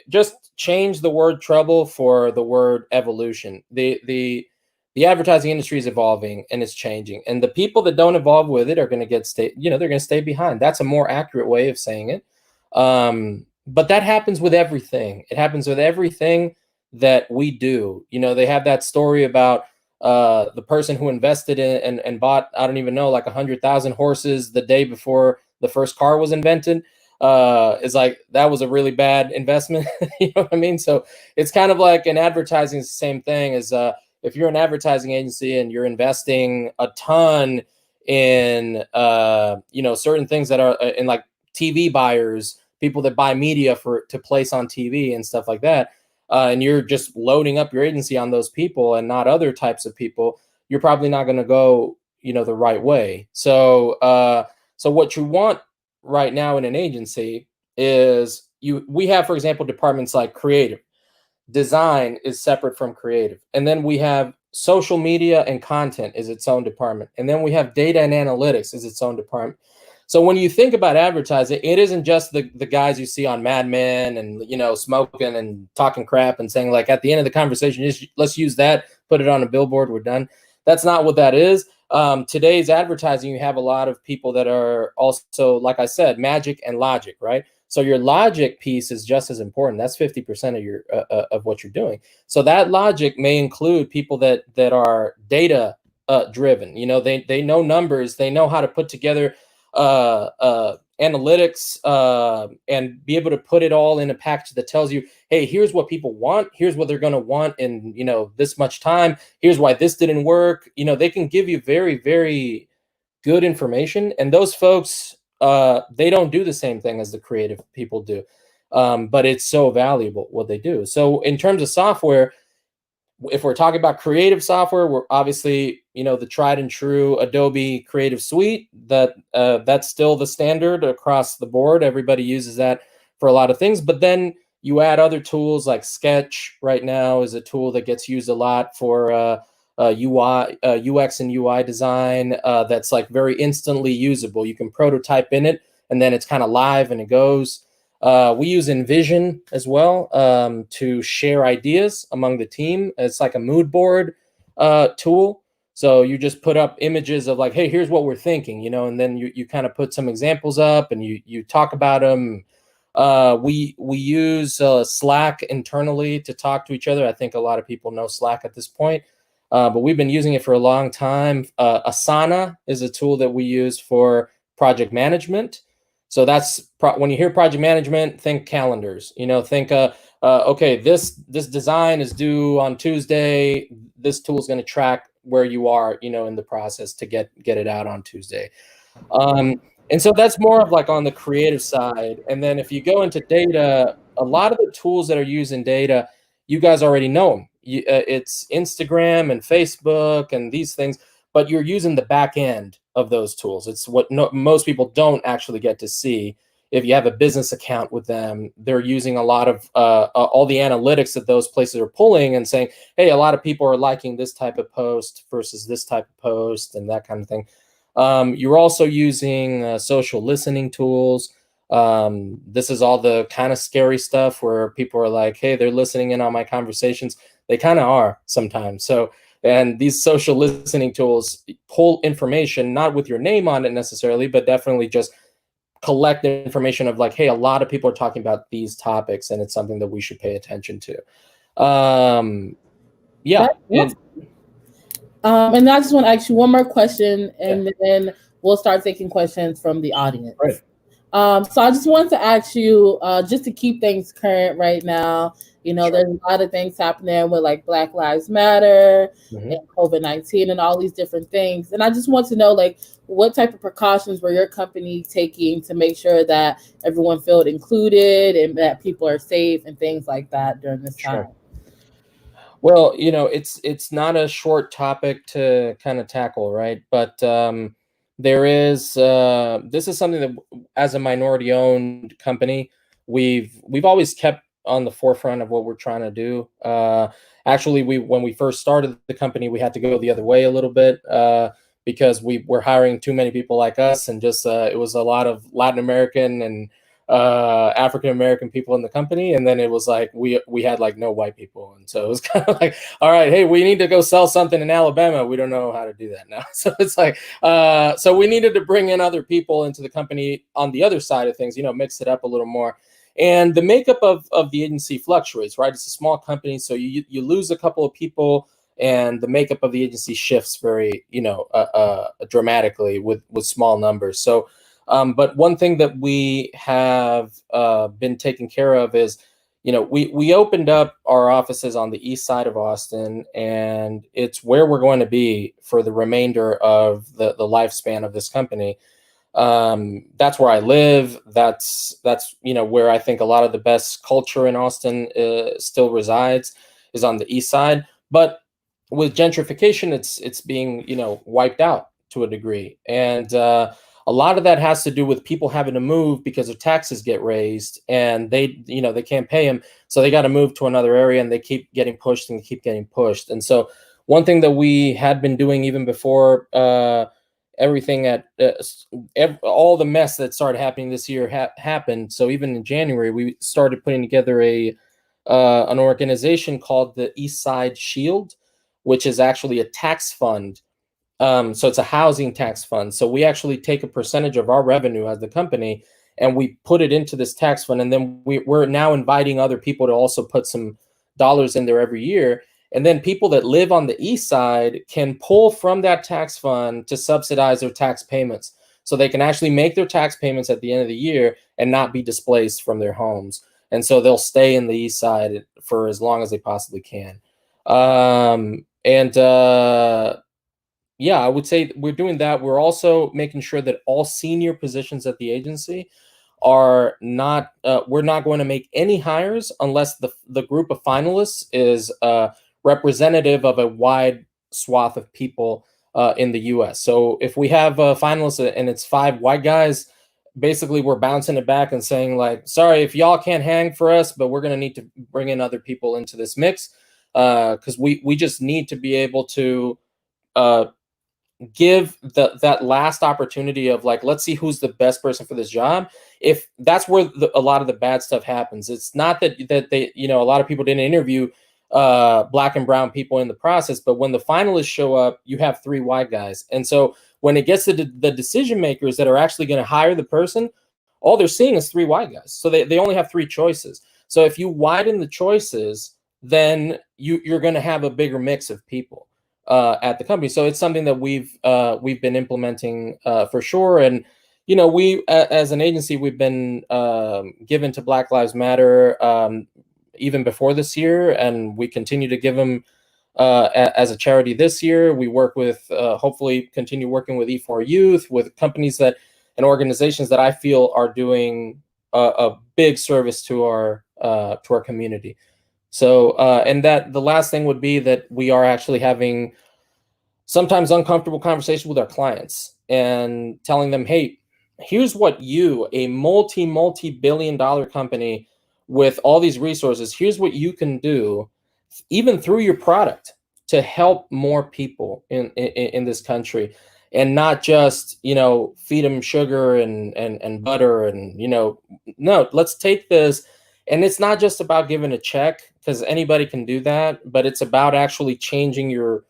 Just change the word trouble for the word evolution. The advertising industry is evolving and it's changing, and the people that don't evolve with it are going to they're going to stay behind. That's a more accurate way of saying it. But that happens with everything. It happens with everything that we do. They have that story about the person who invested in and bought, I don't even know, like 100,000 horses the day before the first car was invented. Is like, that was a really bad investment. You know what I mean? So it's kind of like in advertising, it's the same thing as if you're an advertising agency and you're investing a ton in certain things that are in like TV buyers, people that buy media to place on TV and stuff like that, and you're just loading up your agency on those people and not other types of people, you're probably not going to go the right way. So what you want right now in an agency is we have, for example, departments like creative. Design is separate from creative, and then we have social media and content is its own department, and then we have data and analytics is its own department. So when you think about advertising, it isn't just the guys you see on Mad Men and smoking and talking crap and saying like at the end of the conversation, let's use that, put it on a billboard, we're done. That's not what that is. Today's advertising, you have a lot of people that are also, like I said, magic and logic, right? So your logic piece is just as important. That's 50% of your of what you're doing. So that logic may include people that are data driven. They know numbers. They know how to put together analytics and be able to put it all in a package that tells you, hey, here's what people want. Here's what they're going to want in this much time. Here's why this didn't work. They can give you very, very good information, and those folks, they don't do the same thing as the creative people do, but it's so valuable what they do. So in terms of software, if we're talking about creative software, we're obviously the tried and true Adobe Creative Suite. That's still the standard across the board. Everybody uses that for a lot of things, but then you add other tools like Sketch. Right now is a tool that gets used a lot for UI, UX and UI design. That's like very instantly usable. You can prototype in it, and then it's kind of live and it goes. We use Envision as well to share ideas among the team. It's like a mood board tool. So you just put up images of like, hey, here's what we're thinking, and then you kind of put some examples up and you talk about them. We use Slack internally to talk to each other. I think a lot of people know Slack at this point, but we've been using it for a long time. Asana is a tool that we use for project management. So that's when you hear project management, think calendars. Think okay, this design is due on Tuesday. This tool is going to track where you are, in the process to get it out on Tuesday. And so that's more of like on the creative side. And then if you go into data, a lot of the tools that are used in data, you guys already know them. It's Instagram and Facebook and these things, but you're using the back end of those tools. It's what most people don't actually get to see. If you have a business account with them, they're using a lot of all the analytics that those places are pulling and saying, hey, a lot of people are liking this type of post versus this type of post and that kind of thing. You're also using social listening tools. This is all the kind of scary stuff where people are like, hey, they're listening in on my conversations. They kind of are sometimes. So, and these social listening tools pull information, not with your name on it necessarily, but definitely just collect information of like, hey, a lot of people are talking about these topics and it's something that we should pay attention to. Yeah. And I just want to ask you one more question, and then we'll start taking questions from the audience. Right. So I just wanted to ask you, just to keep things current right now, Sure. There's a lot of things happening with like Black Lives Matter Mhm. and COVID-19 and all these different things. And I just want to know, like, what type of precautions were your company taking to make sure that everyone felt included and that people are safe and things like that during this time? Sure. Well, it's not a short topic to kind of tackle, right? But there is this is something that, as a minority-owned company, we've always kept on the forefront of what we're trying to do. Actually, when we first started the company, we had to go the other way a little bit because we were hiring too many people like us, and just it was a lot of Latin American and African American people in the company, and then it was like we had like no white people, and so it was kind of like, all right, hey, we need to go sell something in Alabama. We don't know how to do that now, so it's like so we needed to bring in other people into the company on the other side of things, mix it up a little more. And the makeup of the agency fluctuates, right? It's a small company, so you lose a couple of people, and the makeup of the agency shifts very, dramatically with small numbers. So, but one thing that we have been taking care of is, we opened up our offices on the east side of Austin, and it's where we're going to be for the remainder of the lifespan of this company. That's where I live. That's where I think a lot of the best culture in Austin still resides, is on the east side. But with gentrification, it's being wiped out to a degree, and a lot of that has to do with people having to move because their taxes get raised, and they can't pay them, so they got to move to another area, and they keep getting pushed and keep getting pushed. And so one thing that we had been doing even before everything all the mess that started happening this year happened. So even in January, we started putting together an organization called the East Side Shield, which is actually a tax fund. So it's a housing tax fund. So we actually take a percentage of our revenue as the company, and we put it into this tax fund. And then we're now inviting other people to also put some dollars in there every year. And then people that live on the east side can pull from that tax fund to subsidize their tax payments. So they can actually make their tax payments at the end of the year and not be displaced from their homes. And so they'll stay in the east side for as long as they possibly can. Yeah, I would say we're doing that. We're also making sure that all senior positions at the agency are not, we're not going to make any hires unless the group of finalists is representative of a wide swath of people in the US. So if we have finalists and it's 5 white guys, basically we're bouncing it back and saying like, sorry, if y'all can't hang for us, but we're going to need to bring in other people into this mix because we just need to be able to give that last opportunity of like, let's see who's the best person for this job. If that's where a lot of the bad stuff happens. It's not that they, a lot of people didn't interview black and brown people in the process, but when the finalists show up, you have 3 white guys. And so when it gets to the decision makers that are actually going to hire the person, all they're seeing is 3 white guys. So they only have 3 choices. So if you widen the choices, then you're going to have a bigger mix of people at the company. So it's something that we've been implementing for sure. And we as an agency, we've been given to Black Lives Matter even before this year, and we continue to give them as a charity this year. We work with hopefully continue working with E4 Youth, with companies and organizations that I feel are doing a big service to our community. So, and that the last thing would be that we are actually having sometimes uncomfortable conversations with our clients and telling them, hey, here's what a multi-billion-dollar company with all these resources, here's what you can do, even through your product, to help more people in this country, and not just, feed them sugar and butter and, no, let's take this. And it's not just about giving a check, because anybody can do that, but it's about actually changing your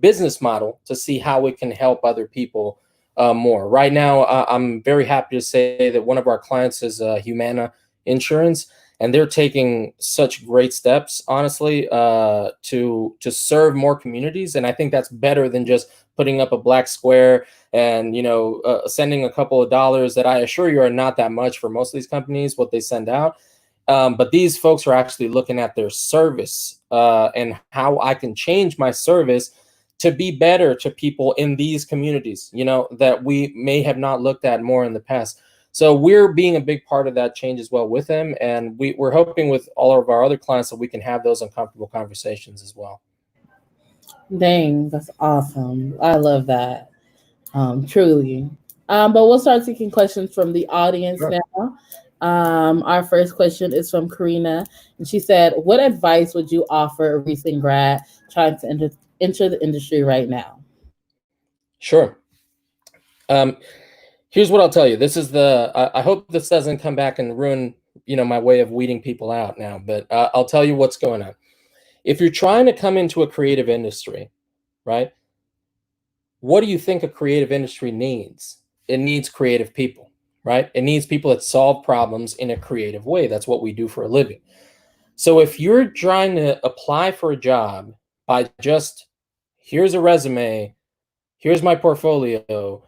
business model to see how it can help other people more. Right now, I'm very happy to say that one of our clients is Humana Insurance, and they're taking such great steps, honestly, to serve more communities. And I think that's better than just putting up a black square and sending a couple of dollars that I assure you are not that much for most of these companies, what they send out. But these folks are actually looking at their service and how I can change my service to be better to people in these communities, that we may have not looked at more in the past. So we're being a big part of that change as well with them. And we're hoping with all of our other clients that we can have those uncomfortable conversations as well. Dang, that's awesome. I love that. Truly. But we'll start taking questions from the audience Sure. now. Our first question is from Karina, and she said, "What advice would you offer a recent grad trying to enter the industry right now?" Sure. Here's what I'll tell you. This is I hope this doesn't come back and ruin, my way of weeding people out now, but I'll tell you what's going on. If you're trying to come into a creative industry, right? What do you think a creative industry needs? It needs creative people, right? It needs people that solve problems in a creative way. That's what we do for a living. So if you're trying to apply for a job by just, here's a resume, here's my portfolio,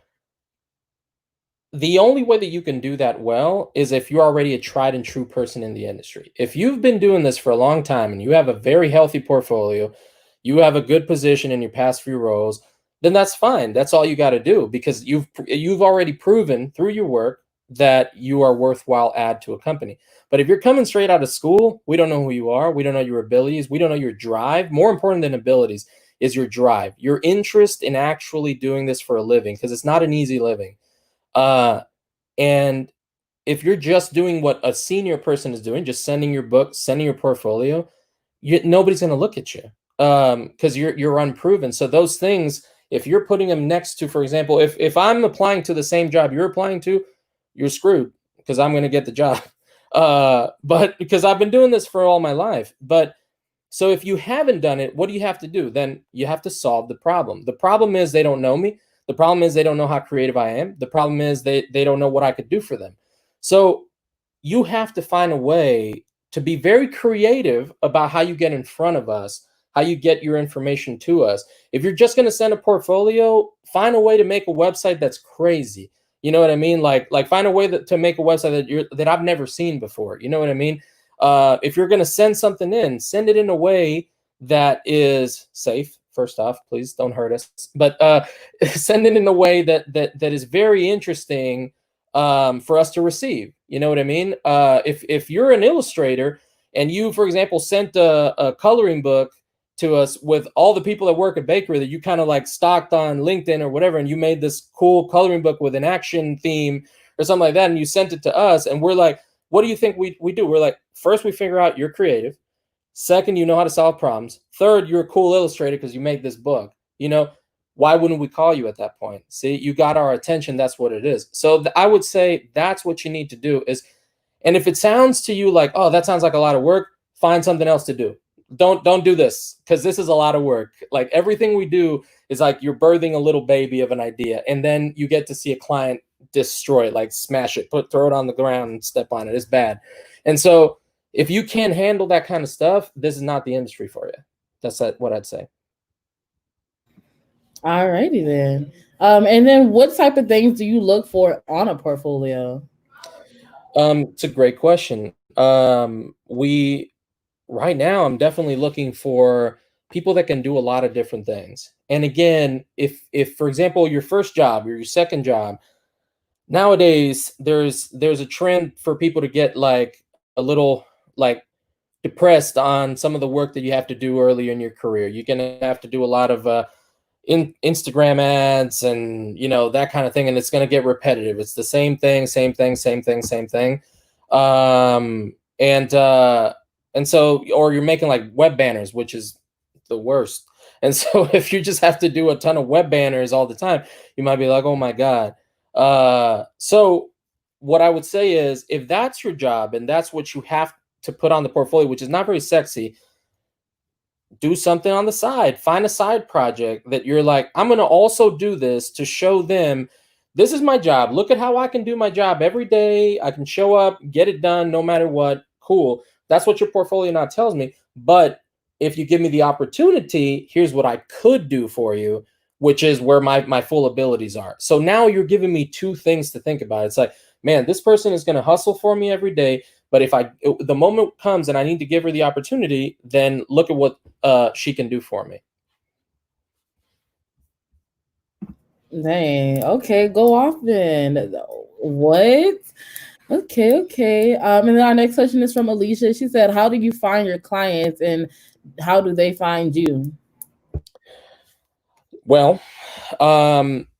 the only way that you can do that well is if you're already a tried and true person in the industry. If you've been doing this for a long time and you have a very healthy portfolio, you have a good position in your past few roles, then that's fine. That's all you got to do, because you've already proven through your work that you are a worthwhile add to a company. But if you're coming straight out of school, we don't know who you are. We don't know your abilities. We don't know your drive. More important than abilities is your drive, your interest in actually doing this for a living, because it's not an easy living. And if you're just doing what a senior person is doing, just sending your book, sending your portfolio, nobody's going to look at you, because you're unproven. So those things, if you're putting them next to, for example, if I'm applying to the same job you're applying to, you're screwed, because I'm going to get the job. But because I've been doing this for all my life. But so if you haven't done it, what do you have to do? Then you have to solve the problem. The problem is they don't know me. The problem is they don't know how creative I am. The problem is they don't know what I could do for them. So you have to find a way to be very creative about how you get in front of us, how you get your information to us. If you're just going to send a portfolio, find a way to make a website that's crazy. You know what I mean? Like find a way to make a website that I've never seen before. You know what I mean? If you're going to send something in, send it in a way that is safe. First off, please don't hurt us. But send it in a way that is very interesting for us to receive. You know what I mean? If you're an illustrator and you, for example, sent a coloring book to us with all the people that work at bakery that you kind of like stalked on LinkedIn or whatever, and you made this cool coloring book with an action theme or something like that, and you sent it to us, and we're like, what do you think we do? We're like, first we figure out you're creative. Second, you know how to solve problems. Third, you're a cool illustrator because you made this book. Why wouldn't we call you at that point? See, you got our attention. That's what it is. So I would say that's what you need to do is, and if it sounds to you like, oh, that sounds like a lot of work, find something else to do. Don't do this, because this is a lot of work. Like everything we do is like you're birthing a little baby of an idea, and then you get to see a client destroy it, like smash it, throw it on the ground and step on it. It's bad. And so if you can't handle that kind of stuff, this is not the industry for you. That's what I'd say. All righty then. And then what type of things do you look for on a portfolio? It's a great question. Right now, I'm definitely looking for people that can do a lot of different things. And again, if for example, your first job or your second job, nowadays there's a trend for people to get like a little like depressed on some of the work that you have to do early in your career. You're gonna have to do a lot of Instagram ads and that kind of thing, and it's gonna get repetitive. It's the same thing. And so, or you're making like web banners, which is the worst. And so if you just have to do a ton of web banners all the time, you might be like, oh my God. So what I would say is, if that's your job and that's what you have to put on the portfolio, which is not very sexy, do something on the side. Find a side project that you're like, I'm going to also do this to show them this is my job. Look at how I can do my job every day. I can show up, get it done no matter what. Cool. That's what your portfolio now tells me. But if you give me the opportunity, here's what I could do for you, which is where my full abilities are. So now you're giving me two things to think about. It's like, man, this person is going to hustle for me every day. But if the moment comes and I need to give her the opportunity, then look at what she can do for me. Dang. Okay, go off then. What? Okay. And then our next question is from Alicia. She said, "How do you find your clients, and how do they find you?" Well,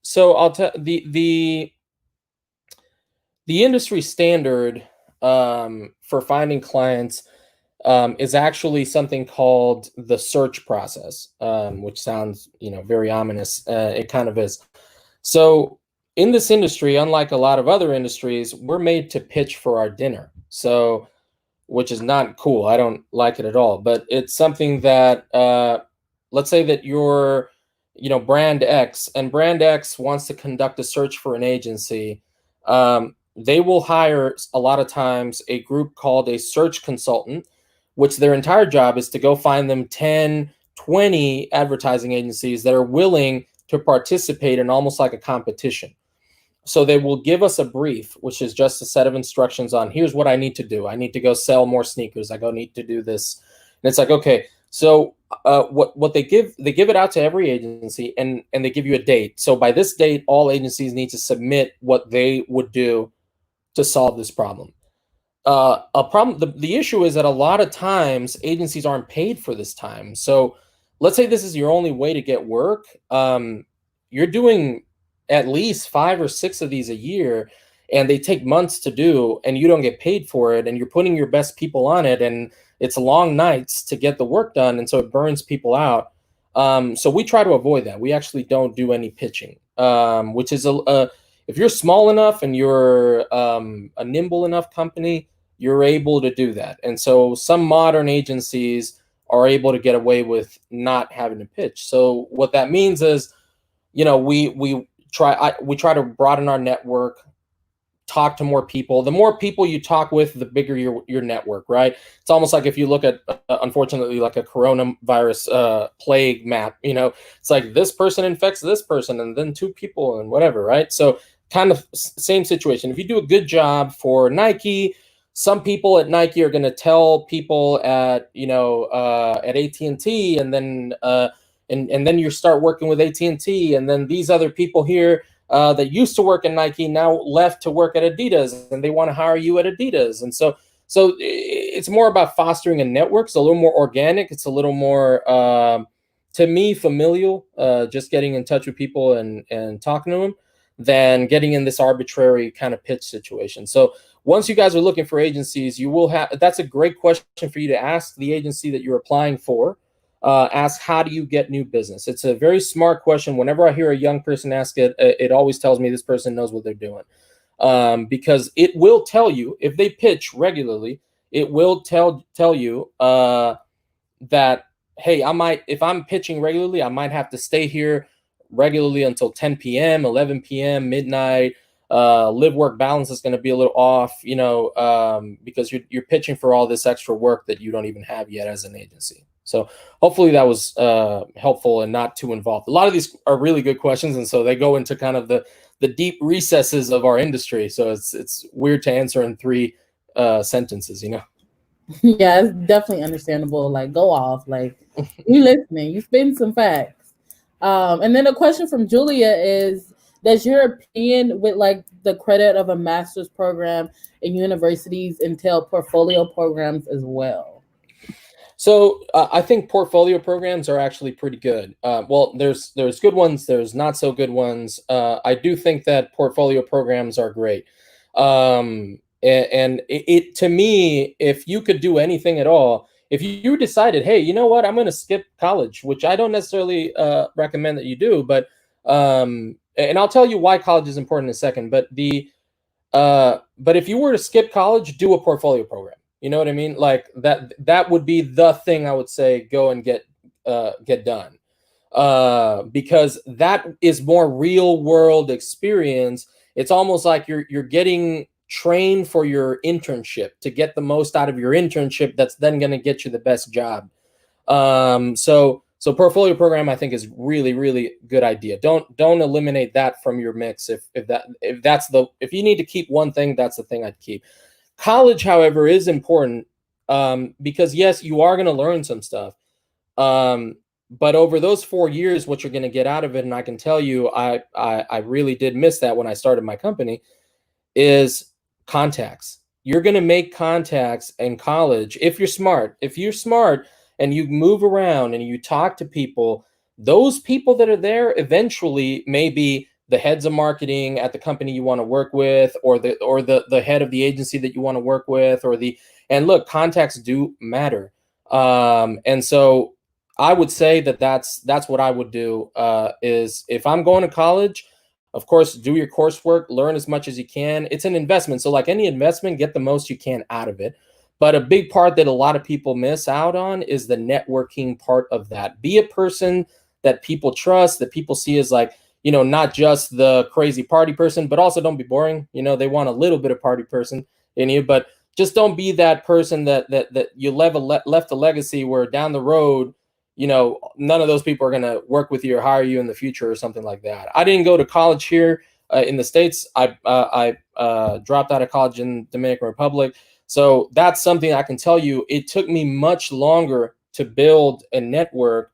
so I'll tell the industry standard for finding clients is actually something called the search process, which sounds, very ominous. It kind of is. So in this industry, unlike a lot of other industries, we're made to pitch for our dinner. So, which is not cool. I don't like it at all. But it's something that, let's say that you're, brand X, and brand X wants to conduct a search for an agency. They will hire a lot of times a group called a search consultant, which their entire job is to go find them 10, 20 advertising agencies that are willing to participate in almost like a competition. So they will give us a brief, which is just a set of instructions on, here's what I need to do. I need to go sell more sneakers. Need to do this. And it's like, okay, so what they give it out to every agency, and they give you a date. So by this date, all agencies need to submit what they would do to solve this problem. The issue is that a lot of times agencies aren't paid for this time. So let's say this is your only way to get work. You're doing at least 5 or 6 of these a year, and they take months to do, and you don't get paid for it, and you're putting your best people on it, and it's long nights to get the work done, and so it burns people out. So we try to avoid that. We actually don't do any pitching, which is if you're small enough and you're a nimble enough company, you're able to do that. And so some modern agencies are able to get away with not having to pitch. So what that means is, we try to broaden our network, talk to more people. The more people you talk with, the bigger your network, right? It's almost like if you look at, unfortunately, like a coronavirus plague map, it's like this person infects this person and then 2 people and whatever, right? So kind of same situation. If you do a good job for Nike, some people at Nike are going to tell people at AT&T, and then and then you start working with AT&T, and then these other people here that used to work at Nike now left to work at Adidas, and they want to hire you at Adidas. And so it's more about fostering a network. It's a little more organic. It's a little more, to me, familial, just getting in touch with people and talking to them, than getting in this arbitrary kind of pitch situation. So once you guys are looking for agencies, you will have, that's a great question for you to ask the agency that you're applying for. Ask, how do you get new business? It's a very smart question. Whenever I hear a young person ask it, it always tells me this person knows what they're doing. Because it will tell you, if they pitch regularly, it will tell you that, hey, if I'm pitching regularly, I might have to stay here regularly until 10 p.m., 11 p.m., midnight. Live work balance is going to be a little off, because you're pitching for all this extra work that you don't even have yet as an agency. So hopefully that was helpful and not too involved. A lot of these are really good questions, and so they go into kind of the deep recesses of our industry. So it's weird to answer in 3 sentences, Yeah, it's definitely understandable. Like, go off. Like, you listening. You spitting some facts. And then a question from Julia is, does your opinion with like the credit of a master's program in universities entail portfolio programs as well? So I think portfolio programs are actually pretty good. Well, there's good ones, there's not so good ones. I do think that portfolio programs are great. And it to me, if you could do anything at all, if you decided, hey, you know what, I'm going to skip college, which I don't necessarily recommend that you do, but and I'll tell you why college is important in a second. But but if you were to skip college, do a portfolio program. You know what I mean? Like that would be the thing I would say, go and get done. Because that is more real world experience. It's almost like you're getting trained for your internship to get the most out of your internship. That's then going to get you the best job. So portfolio program, I think, is really, really good idea. Don't eliminate that from your mix. If you need to keep one thing, that's the thing I'd keep. College, however, is important because yes, you are going to learn some stuff. But over those 4 years, what you're going to get out of it, and I can tell you, I really did miss that when I started my company, is contacts. You're going to make contacts in college if you're smart. If you're smart and you move around and you talk to people, those people that are there eventually may be the heads of marketing at the company you want to work with, or the head of the agency that you want to work with, and look, contacts do matter. And so I would say that's what I would do, is if I'm going to college, of course, do your coursework, learn as much as you can. It's an investment. So like any investment, get the most you can out of it. But a big part that a lot of people miss out on is the networking part of that. Be a person that people trust, that people see as like, not just the crazy party person, but also don't be boring. They want a little bit of party person in you, but just don't be that person that you left a legacy where down the road, none of those people are going to work with you or hire you in the future or something like that. I didn't go to college here in the States. I dropped out of college in Dominican Republic. So that's something I can tell you. It took me much longer to build a network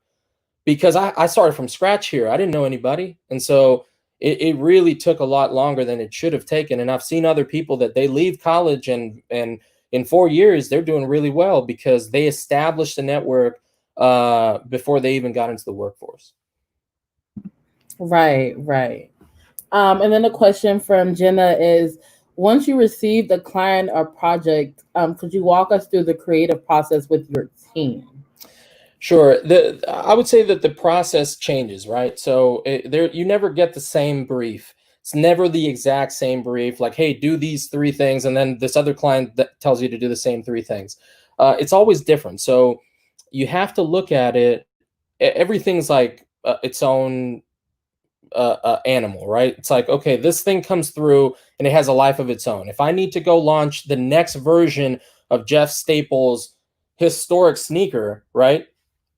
because I started from scratch here. I didn't know anybody. And so it really took a lot longer than it should have taken. And I've seen other people that they leave college and in 4 years, they're doing really well because they established a network before they even got into the workforce. Right. And then a question from Jenna is, once you receive the client or project, could you walk us through the creative process with your team? Sure. I would say that the process changes, right? So you never get the same brief. It's never the exact same brief. Like, hey, do these 3 things, and then this other client that tells you to do the same 3 things. It's always different. So you have to look at it. Everything's like its own animal, right? It's like, okay, this thing comes through and it has a life of its own. If I need to go launch the next version of Jeff Staples' historic sneaker, right?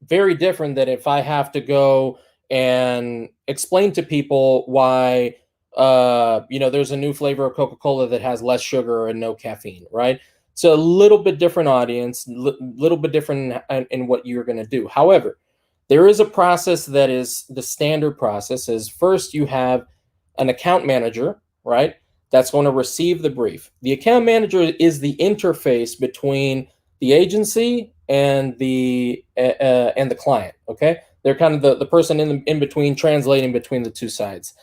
Very different than if I have to go and explain to people why there's a new flavor of Coca-Cola that has less sugar and no caffeine, right? So a little bit different audience, little bit different in what you're going to do. However, there is a process that is the standard process. Is first you have an account manager, right? That's going to receive the brief. The account manager is the interface between the agency and the client. Okay, they're kind of the person in between, translating between the two sides.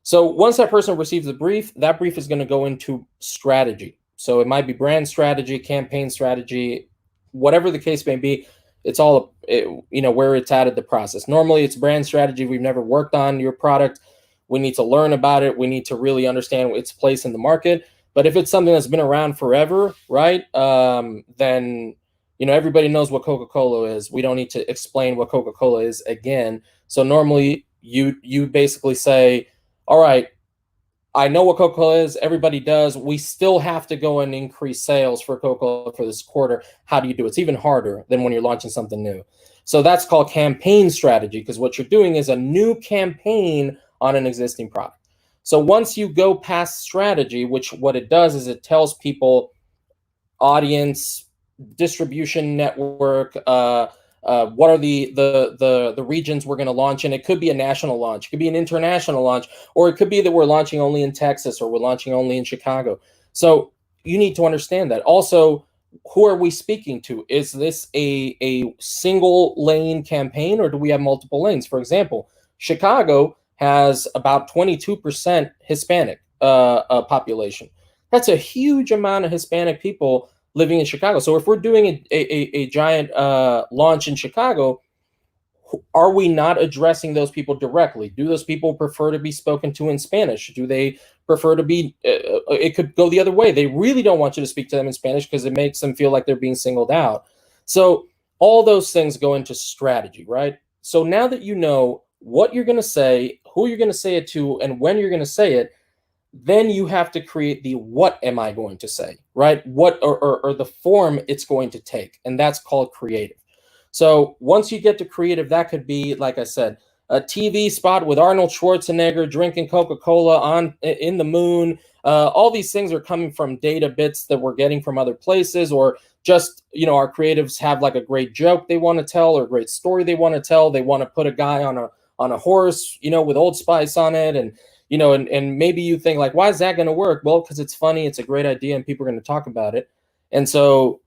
So once that person receives the brief, that brief is going to go into strategy. So it might be brand strategy, campaign strategy, whatever the case may be. It's all where it's at the process. Normally, it's brand strategy. We've never worked on your product. We need to learn about it. We need to really understand its place in the market. But if it's something that's been around forever, right, then everybody knows what Coca-Cola is. We don't need to explain what Coca-Cola is again. So normally you basically say, all right, I know what Coca-Cola is. Everybody does. We still have to go and increase sales for Coca-Cola for this quarter. How do you do it? It's even harder than when you're launching something new. So that's called campaign strategy, because what you're doing is a new campaign on an existing product. So once you go past strategy, which what it does is it tells people audience, distribution network, what are the regions we're going to launch in. It could be a national launch, it could be an international launch, or it could be that we're launching only in Texas or we're launching only in Chicago. So you need to understand that. Also, who are we speaking to? Is this a single lane campaign, or do we have multiple lanes? For example, Chicago has about 22% Hispanic population. That's a huge amount of Hispanic people living in Chicago. So if we're doing a giant launch in Chicago, are we not addressing those people directly? Do those people prefer to be spoken to in Spanish? Do they prefer to be, it could go the other way. They really don't want you to speak to them in Spanish because it makes them feel like they're being singled out. So all those things go into strategy, right? So now that you know what you're going to say, who you're going to say it to, and when you're going to say it, then you have to create the what am I going to say, right? What or the form it's going to take. And that's called creative. So once you get to creative, that could be, like I said, a TV spot with Arnold Schwarzenegger drinking Coca-Cola in the moon. All these things are coming from data bits that we're getting from other places, or just, our creatives have like a great joke they want to tell or a great story they want to tell. They want to put a guy on a horse, with Old Spice on it. And, you know, and maybe you think like, why is that going to work? Well, because it's funny, it's a great idea, and people are going to talk about it. And so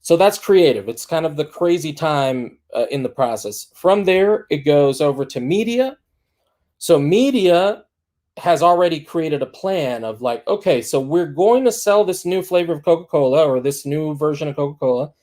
that's creative. It's kind of the crazy time in the process. From there, it goes over to media. So media has already created a plan of like, okay, so we're going to sell this new flavor of Coca-Cola or this new version of Coca-Cola.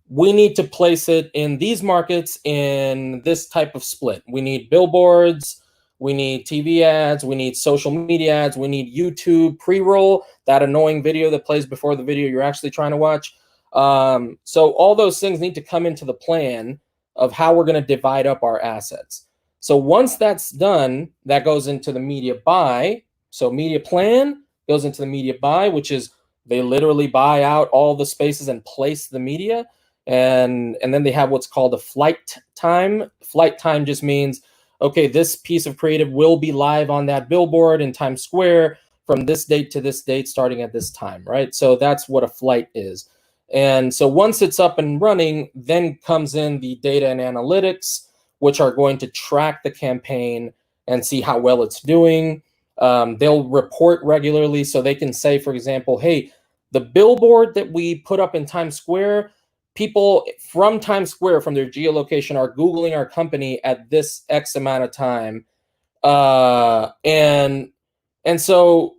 We need to place it in these markets in this type of split. We need billboards, we need TV ads, we need social media ads, we need YouTube pre-roll, that annoying video that plays before the video you're actually trying to watch. So all those things need to come into the plan of how we're going to divide up our assets. So once that's done, that goes into the media buy. So media plan goes into the media buy, which is they literally buy out all the spaces and place the media. And then they have what's called a flight time. Flight time just means, okay, this piece of creative will be live on that billboard in Times Square from this date to this date, starting at this time, right? So that's what a flight is. And so once it's up and running, then comes in the data and analytics, which are going to track the campaign and see how well it's doing. They'll report regularly, so they can say, for example, hey, the billboard that we put up in Times Square, people from Times Square, from their geolocation, are Googling our company at this X amount of time. And so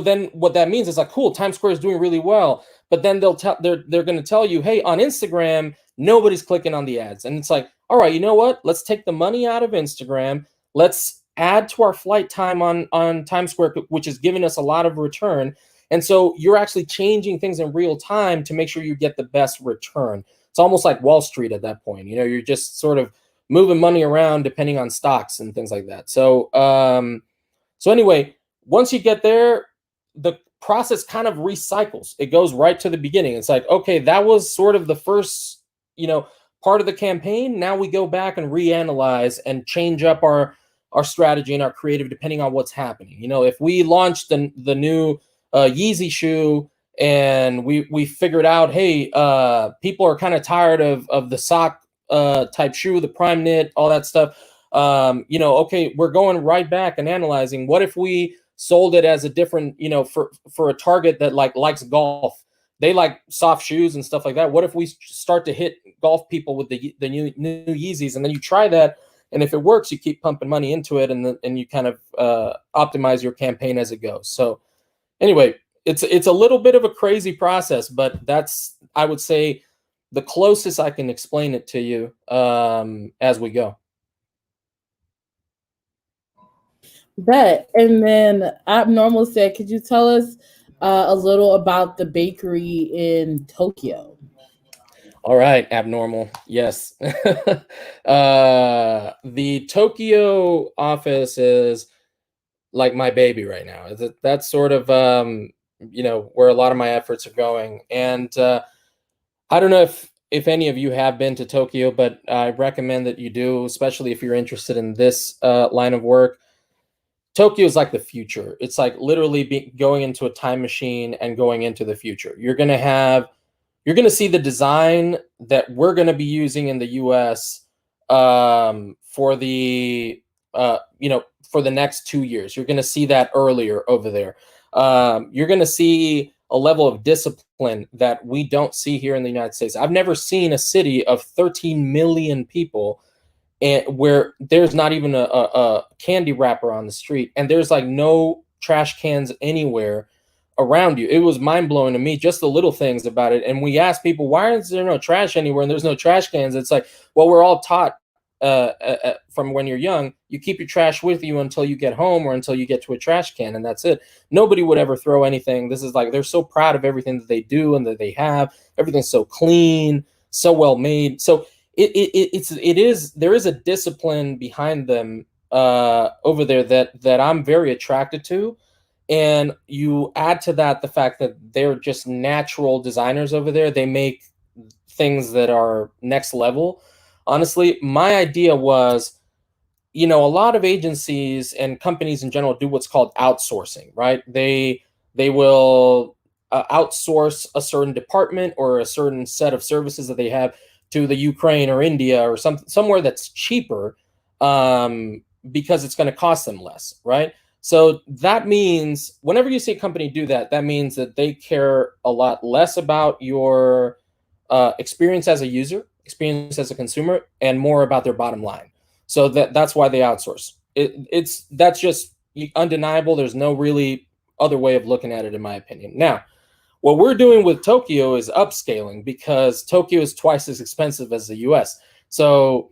then what that means is like, cool, Times Square is doing really well. But then they're going to tell you, hey, on Instagram, nobody's clicking on the ads. And it's like, all right, you know what? Let's take the money out of Instagram. Let's add to our flight time on Times Square, which is giving us a lot of return. And so you're actually changing things in real time to make sure you get the best return. It's almost like Wall Street at that point. You know, you're just sort of moving money around depending on stocks and things like that. So anyway, once you get there, the process kind of recycles. It goes right to the beginning. It's like, okay, that was sort of the first, you know, part of the campaign. Now we go back and reanalyze and change up our strategy and our creative depending on what's happening. You know, if we launched the new Yeezy shoe and we figured out, hey, people are kind of tired of the sock type shoe, the prime knit, all that stuff. You know, okay, we're going right back and analyzing. What if we sold it as a different, you know, for a target that likes golf? They like soft shoes and stuff like that. What if we start to hit golf people with the new Yeezys, and then you try that, and if it works, you keep pumping money into it, and you kind of optimize your campaign as it goes. So anyway, it's a little bit of a crazy process, but that's, I would say, the closest I can explain it to you as we go. That, and then Abnormal said, could you tell us a little about the bakery in Tokyo? All right, Abnormal. Yes. The Tokyo office is like my baby right now. That's sort of, you know, where a lot of my efforts are going. And I don't know if any of you have been to Tokyo, but I recommend that you do, especially if you're interested in this line of work. Tokyo is like the future. It's like literally going into a time machine and going into the future. You're going to see the design that we're going to be using in the US for the, you know, for the next 2 years. You're going to see that earlier over there. You're going to see a level of discipline that we don't see here in the United States. I've never seen a city of 13 million people and where there's not even a candy wrapper on the street, and there's like no trash cans anywhere around you. It was mind-blowing to me, just the little things about it. And we asked people, why is there no trash anywhere and there's no trash cans? It's like, well, we're all taught from when you're young, you keep your trash with you until you get home or until you get to a trash can, and that's it. Nobody would ever throw anything. This is like, they're so proud of everything that they do and that they have. Everything's so clean, so well made. So there is a discipline behind them over there that I'm very attracted to. And you add to that the fact that they're just natural designers over there. They make things that are next level. Honestly, my idea was, you know, a lot of agencies and companies in general do what's called outsourcing, right? They will outsource a certain department or a certain set of services that they have to the Ukraine or India or somewhere that's cheaper because it's going to cost them less, right? So that means whenever you see a company do that, that means that they care a lot less about your experience as a user, experience as a consumer, and more about their bottom line. So that's why they outsource. That's just undeniable. There's no really other way of looking at it, in my opinion. Now, what we're doing with Tokyo is upscaling because Tokyo is twice as expensive as the US. So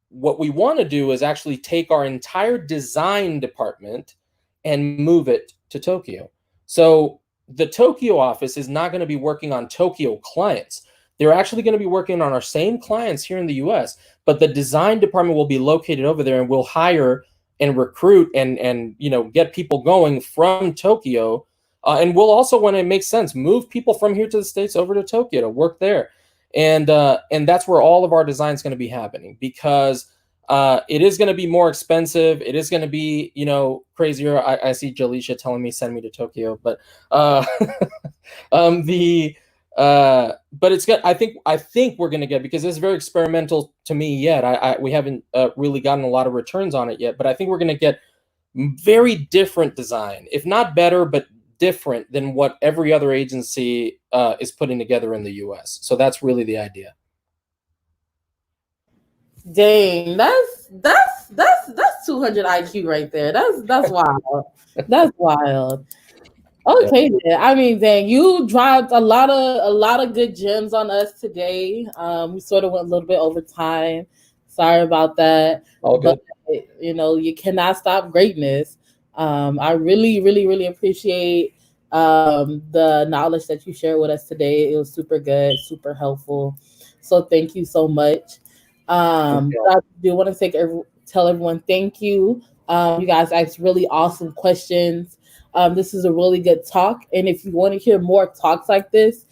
what we want to do is actually take our entire design department and move it to Tokyo. So the Tokyo office is not going to be working on Tokyo clients. They're actually going to be working on our same clients here in the US, but the design department will be located over there, and we'll hire and recruit and get people going from Tokyo. And we'll also, when it makes sense, move people from here to the States over to Tokyo to work there. And that's where all of our design is going to be happening, because it is going to be more expensive. It is going to be, crazier. I see Jalisha telling me send me to Tokyo, but but it's good. I think we're going to get, because it's very experimental to me yet. We haven't really gotten a lot of returns on it yet, but I think we're going to get very different design, if not better, but different than what every other agency is putting together in the US. So that's really the idea. Dang, that's 200 IQ right there. That's wild. That's wild. Okay, then. I mean, dang, you dropped a lot of good gems on us today. We sort of went a little bit over time. Sorry about that. All good. But, you cannot stop greatness. I really, really, really appreciate the knowledge that you shared with us today. It was super good, super helpful. So thank you so much. I do want to tell everyone thank you. You guys asked really awesome questions. This is a really good talk. And if you want to hear more talks like this,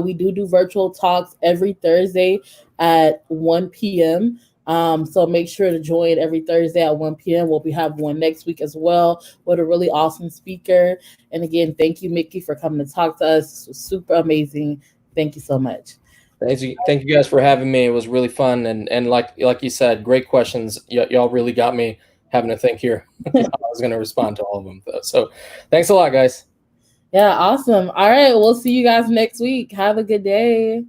we do virtual talks every Thursday at 1 p.m. So make sure to join every Thursday at 1 p.m. We'll be having one next week as well with a really awesome speaker. And again, thank you, Micky, for coming to talk to us. It was super amazing. Thank you so much. Thank you guys for having me. It was really fun. And like you said, great questions. Y'all really got me having to think here. I was going to respond to all of them, though. So thanks a lot, guys. Yeah, awesome. All right. We'll see you guys next week. Have a good day.